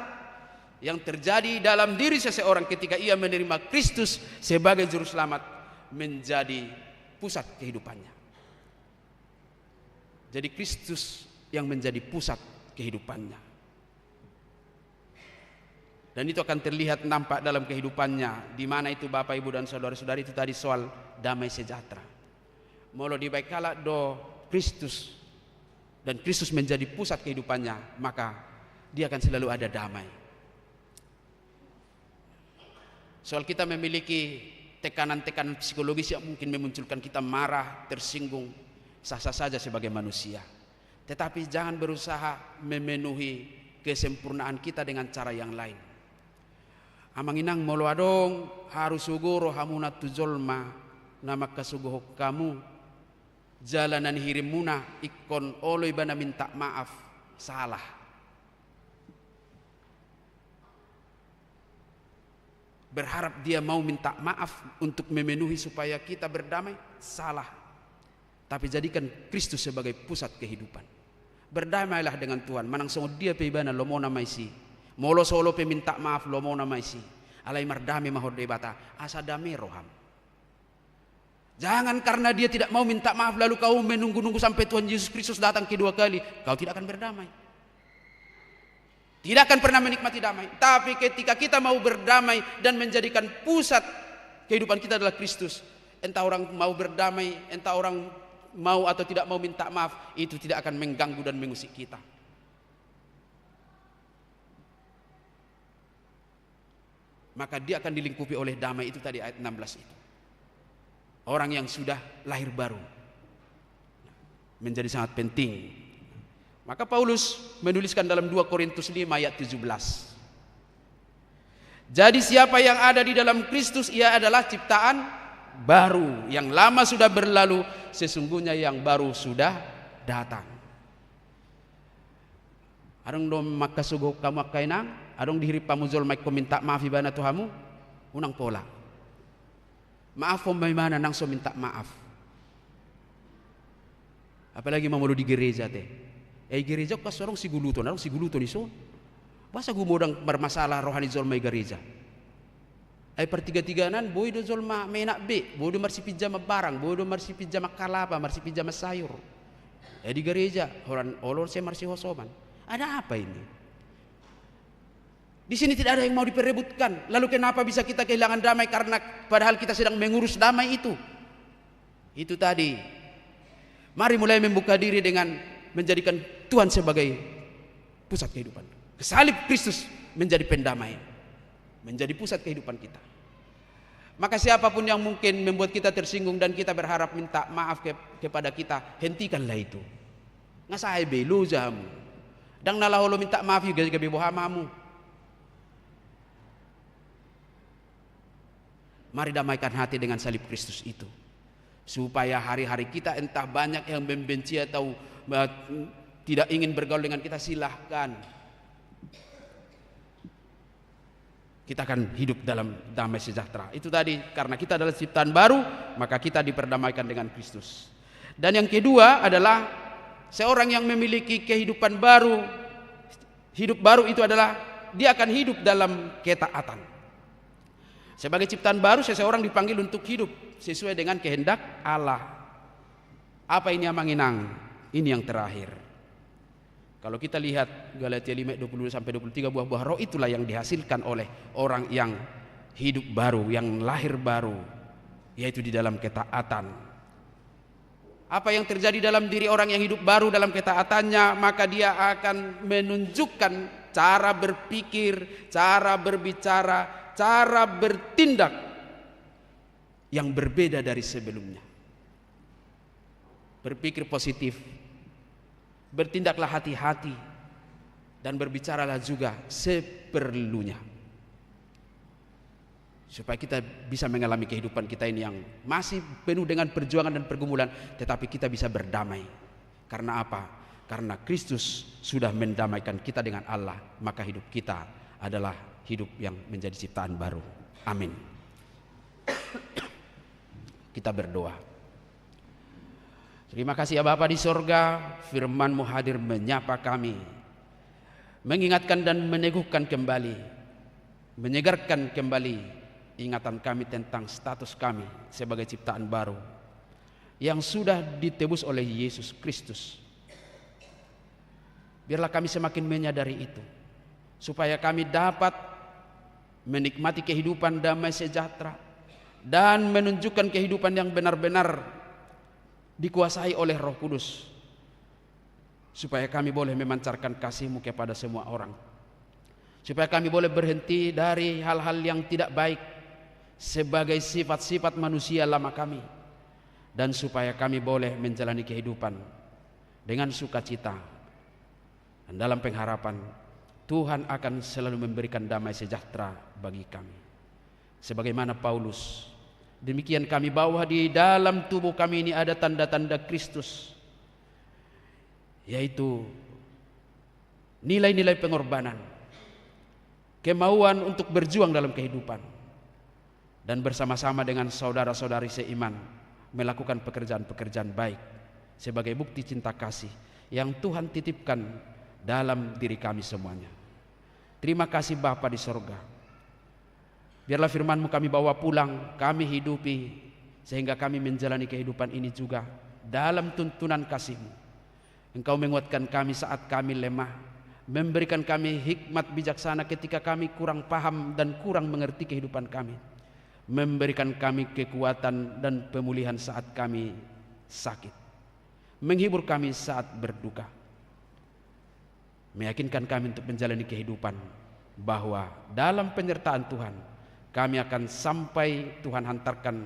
yang terjadi dalam diri seseorang ketika ia menerima Kristus sebagai juru selamat menjadi pusat kehidupannya. Jadi Kristus yang menjadi pusat kehidupannya. Dan itu akan terlihat nampak dalam kehidupannya. Di mana itu Bapak, Ibu dan saudara-saudari, itu tadi soal damai sejahtera. Molo di baikala do Kristus dan Kristus menjadi pusat kehidupannya, maka dia akan selalu ada damai. Soal kita memiliki tekanan-tekanan psikologis yang mungkin memunculkan kita marah, tersinggung, sah-sah saja sebagai manusia. Tetapi jangan berusaha memenuhi kesempurnaan kita dengan cara yang lain. Amanginang molo adong harus sugoro hamuna tujolma nama kasugoh kamu jalanan hirimuna ikon oloi bana minta maaf salah. Berharap dia mau minta maaf untuk memenuhi supaya kita berdamai, salah. Tapi jadikan Kristus sebagai pusat kehidupan. Berdamailah dengan Tuhan. Manang songo dia pe ibana lo mau namai si. Molo solo pe minta maaf lo mau namai si. Alai mardami mahor debata asa dame roham. Jangan karena dia tidak mau minta maaf lalu kau menunggu-nunggu sampai Tuhan Yesus Kristus datang kedua kali, kau tidak akan berdamai. Tidak akan pernah menikmati damai. Tapi ketika kita mau berdamai dan menjadikan pusat kehidupan kita adalah Kristus, entah orang mau berdamai, entah orang mau atau tidak mau minta maaf, itu tidak akan mengganggu dan mengusik kita. Maka dia akan dilingkupi oleh damai, itu tadi ayat 16 itu. Orang yang sudah lahir baru menjadi sangat penting. Maka Paulus menuliskan dalam 2 Korintus 5 ayat 17. Jadi siapa yang ada di dalam Kristus, ia adalah ciptaan baru. Yang lama sudah berlalu, sesungguhnya yang baru sudah datang. Adong do makasugo kamu kainang, adong dihirip pamuzol maik ko minta maaf ibana Tuhamu, unang pola. Maaf po may mana nang so minta maaf. Apalagi mamulu di gereja teh. Gereja kas orang siguluton iso. Basa gumodang bermasalah rohani zol may gereja. Pertiga-tiganan boy do zol ma menak be, boy do marsi pijama barang, boy do marsi pijama kalapa, marsi pijama sayur. Di gereja orang olor saya marsi hosoman. Ada apa ini? Di sini tidak ada yang mau diperebutkan. Lalu kenapa bisa kita kehilangan damai? Karena padahal kita sedang mengurus damai itu. Itu tadi. Mari mulai membuka diri dengan menjadikan Tuhan sebagai pusat kehidupan. Kesalib Kristus menjadi pendamaian, menjadi pusat kehidupan kita. Maka siapapun yang mungkin membuat kita tersinggung dan kita berharap minta maaf kepada kita, hentikanlah itu. Ngasai belu jamu. Dan nalaholo minta maaf juga bebo hamamu. Mari damaikan hati dengan salib Kristus itu. Supaya hari-hari kita entah banyak yang membenci atau tidak ingin bergaul dengan kita, silahkan. Kita akan hidup dalam damai sejahtera. Itu tadi, karena kita adalah ciptaan baru, maka kita diperdamaikan dengan Kristus. Dan yang kedua adalah seorang yang memiliki kehidupan baru. Hidup baru itu adalah dia akan hidup dalam ketaatan. Sebagai ciptaan baru, seseorang dipanggil untuk hidup sesuai dengan kehendak Allah. Apa ini yang menginang? Ini yang terakhir. Kalau kita lihat Galatia 5:20-23, buah-buah roh itulah yang dihasilkan oleh orang yang hidup baru, yang lahir baru, yaitu di dalam ketaatan. Apa yang terjadi dalam diri orang yang hidup baru dalam ketaatannya, maka dia akan menunjukkan cara berpikir, cara berbicara, cara bertindak yang berbeda dari sebelumnya. Berpikir positif, bertindaklah hati-hati, dan berbicaralah juga seperlunya, supaya kita bisa mengalami kehidupan kita ini yang masih penuh dengan perjuangan dan pergumulan, tetapi kita bisa berdamai. Karena apa? Karena Kristus sudah mendamaikan kita dengan Allah, maka hidup kita adalah hidup yang menjadi ciptaan baru. Amin. Kita berdoa. Terima kasih ya Bapa di sorga, firman-Mu hadir menyapa kami, mengingatkan dan meneguhkan kembali, menyegarkan kembali ingatan kami tentang status kami sebagai ciptaan baru yang sudah ditebus oleh Yesus Kristus. Biarlah kami semakin menyadari itu, supaya kami dapat menikmati kehidupan damai sejahtera dan menunjukkan kehidupan yang benar-benar dikuasai oleh Roh Kudus, supaya kami boleh memancarkan kasih-Mu kepada semua orang, supaya kami boleh berhenti dari hal-hal yang tidak baik sebagai sifat-sifat manusia lama kami, dan supaya kami boleh menjalani kehidupan dengan sukacita dan dalam pengharapan Tuhan akan selalu memberikan damai sejahtera bagi kami. Sebagaimana Paulus, demikian kami bahwa di dalam tubuh kami ini ada tanda-tanda Kristus, yaitu nilai-nilai pengorbanan, kemauan untuk berjuang dalam kehidupan, dan bersama-sama dengan saudara-saudari seiman melakukan pekerjaan-pekerjaan baik sebagai bukti cinta kasih yang Tuhan titipkan dalam diri kami semuanya. Terima kasih Bapa di sorga. Biarlah firman-Mu kami bawa pulang, kami hidupi, sehingga kami menjalani kehidupan ini juga dalam tuntunan kasih-Mu. Engkau menguatkan kami saat kami lemah, memberikan kami hikmat bijaksana ketika kami kurang paham dan kurang mengerti kehidupan kami, memberikan kami kekuatan dan pemulihan saat kami sakit, menghibur kami saat berduka, meyakinkan kami untuk menjalani kehidupan bahwa dalam penyertaan Tuhan kami akan sampai Tuhan hantarkan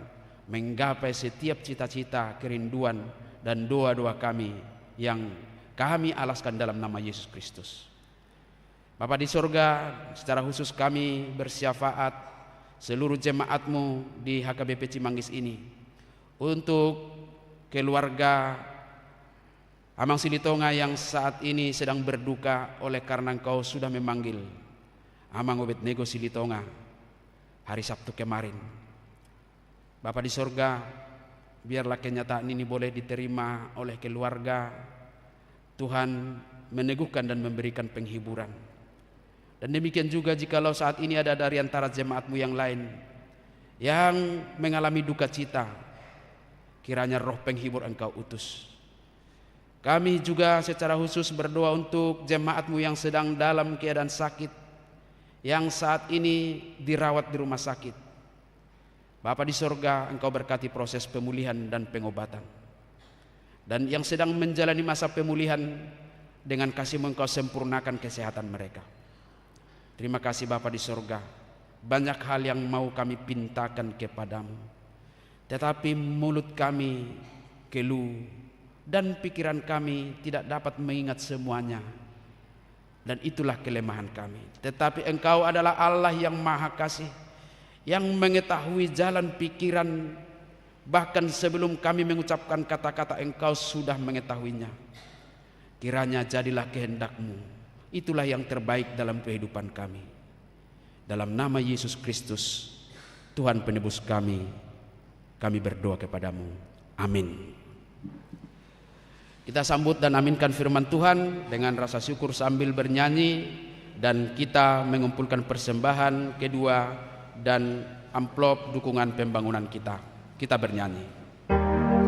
menggapai setiap cita-cita, kerinduan, dan doa-doa kami yang kami alaskan dalam nama Yesus Kristus. Bapa di sorga, secara khusus kami bersyafaat seluruh jemaat-Mu di HKBP Cimanggis ini, untuk keluarga Amang Silitonga yang saat ini sedang berduka oleh karena Engkau sudah memanggil Amang Obednego Silitonga hari Sabtu kemarin. Bapa di sorga, biarlah kenyataan ini boleh diterima oleh keluarga. Tuhan meneguhkan dan memberikan penghiburan. Dan demikian juga jikalau saat ini ada dari antara jemaat-Mu yang lain yang mengalami duka cita, kiranya roh penghibur Engkau utus. Kami juga secara khusus berdoa untuk jemaat-Mu yang sedang dalam keadaan sakit, yang saat ini dirawat di rumah sakit. Bapa di sorga, Engkau berkati proses pemulihan dan pengobatan. Dan yang sedang menjalani masa pemulihan, dengan kasih-Mu Engkau sempurnakan kesehatan mereka. Terima kasih Bapa di sorga. banyak hal yang mau kami pintakan kepadamu, tetapi mulut kami keluh dan pikiran kami tidak dapat mengingat semuanya. Dan itulah kelemahan kami. Tetapi Engkau adalah Allah yang Maha Kasih, yang mengetahui jalan pikiran, bahkan sebelum kami mengucapkan kata-kata Engkau sudah mengetahuinya. Kiranya jadilah kehendak-Mu, itulah yang terbaik dalam kehidupan kami. Dalam nama Yesus Kristus, Tuhan penebus kami berdoa kepadamu. Amin. Kita sambut dan aminkan firman Tuhan dengan rasa syukur sambil bernyanyi, dan kita mengumpulkan persembahan kedua dan amplop dukungan pembangunan kita. Kita bernyanyi. Tuhan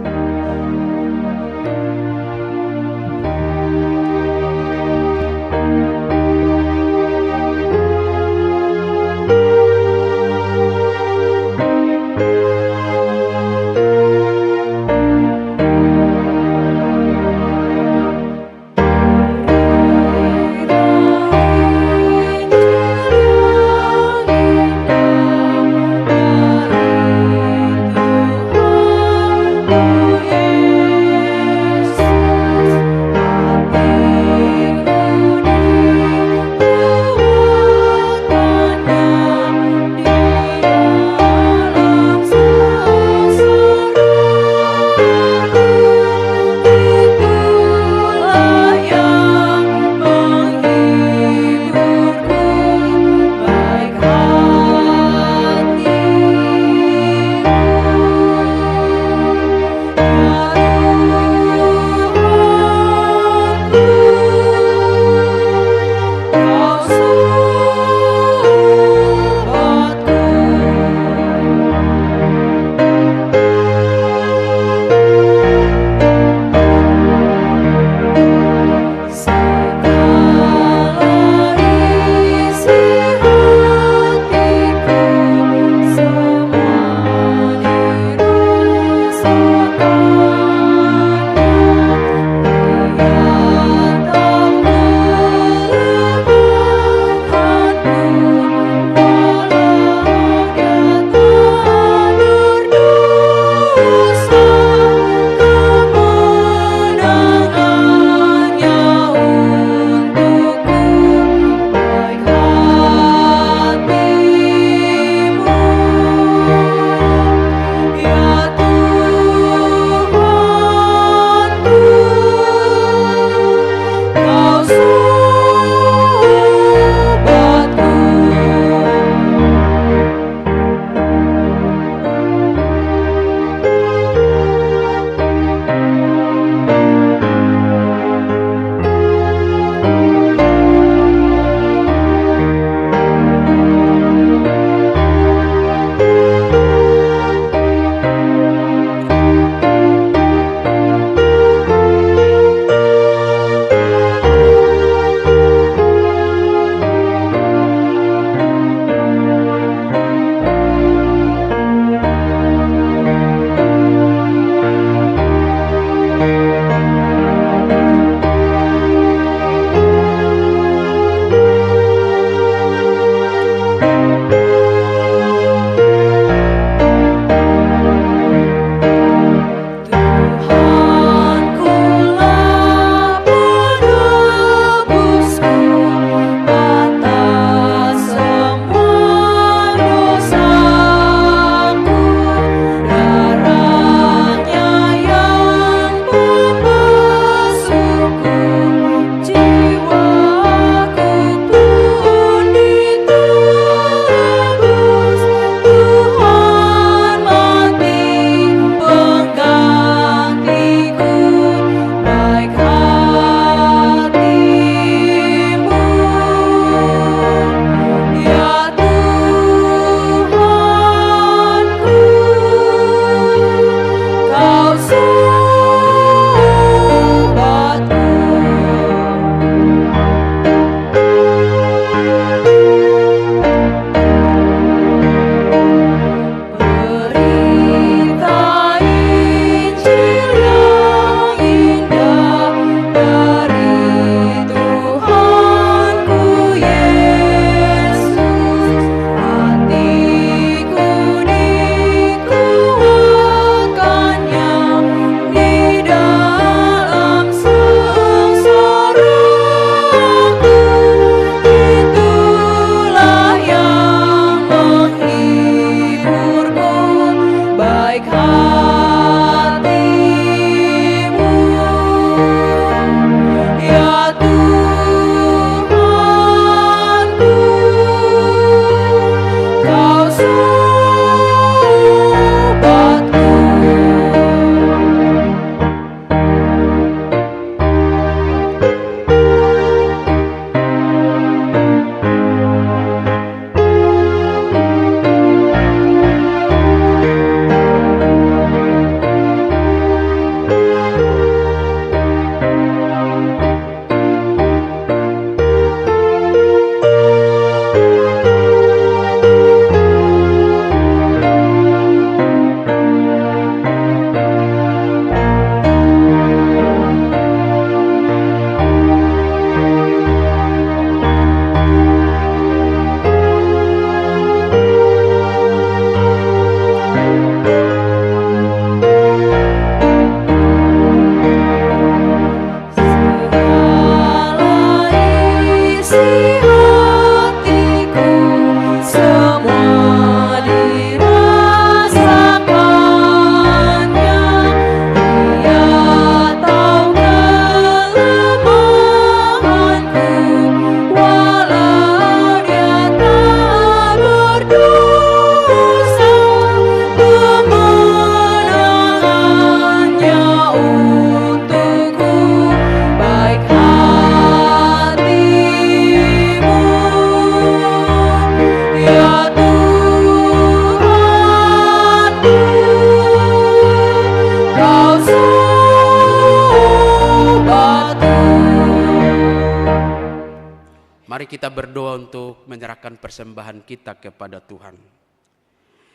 Mari kita berdoa untuk menyerahkan persembahan kita kepada Tuhan.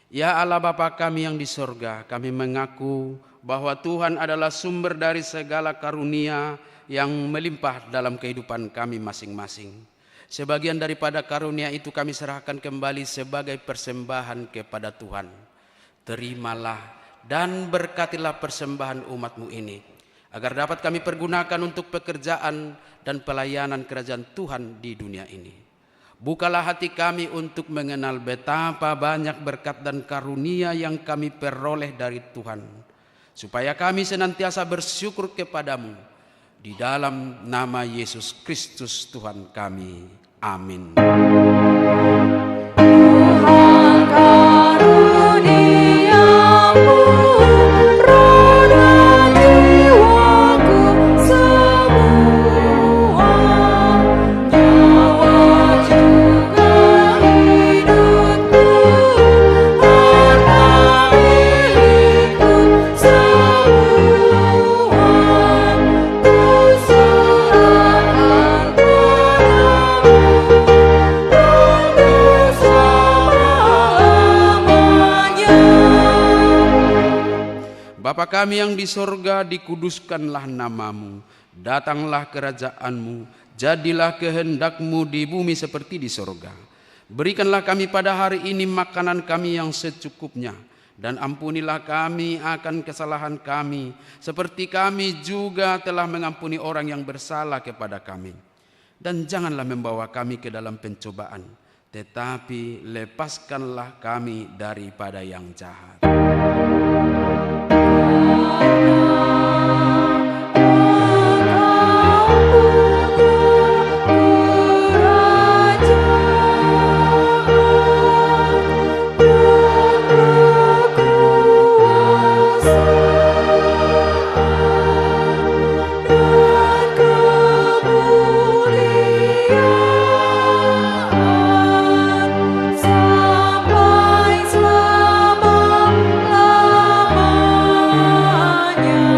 Ya Allah Bapa kami yang di sorga, kami mengaku bahwa Tuhan adalah sumber dari segala karunia yang melimpah dalam kehidupan kami masing-masing. Sebagian daripada karunia itu kami serahkan kembali sebagai persembahan kepada Tuhan. Terimalah dan berkatilah persembahan umat-Mu ini, agar dapat kami pergunakan untuk pekerjaan dan pelayanan kerajaan Tuhan di dunia ini. Bukalah hati kami untuk mengenal betapa banyak berkat dan karunia yang kami peroleh dari Tuhan, supaya kami senantiasa bersyukur kepadamu. Di dalam nama Yesus Kristus Tuhan kami. Amin. Tuhan karuniamu, roda jiwaku semua, nyawa juga hidupku, harta milikku semua, ku serahkan padamu untuk selamanya. Bapa kami yang di sorga, dikuduskanlah namamu, datanglah kerajaanmu, jadilah kehendak-Mu di bumi seperti di sorga. Berikanlah kami pada hari ini makanan kami yang secukupnya, dan ampunilah kami akan kesalahan kami, seperti kami juga telah mengampuni orang yang bersalah kepada kami. Dan janganlah membawa kami ke dalam pencobaan, tetapi lepaskanlah kami daripada yang jahat. Sampai selama-lamanya. Amin.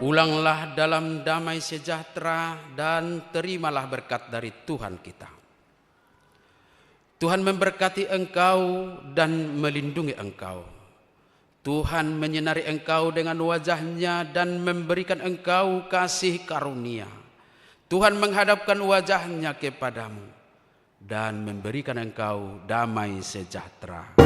Pulanglah dalam damai sejahtera dan terimalah berkat dari Tuhan kita. Tuhan memberkati engkau dan melindungi engkau. Tuhan menyinari engkau dengan wajah-Nya dan memberikan engkau kasih karunia. Tuhan menghadapkan wajah-Nya kepadamu dan memberikan engkau damai sejahtera.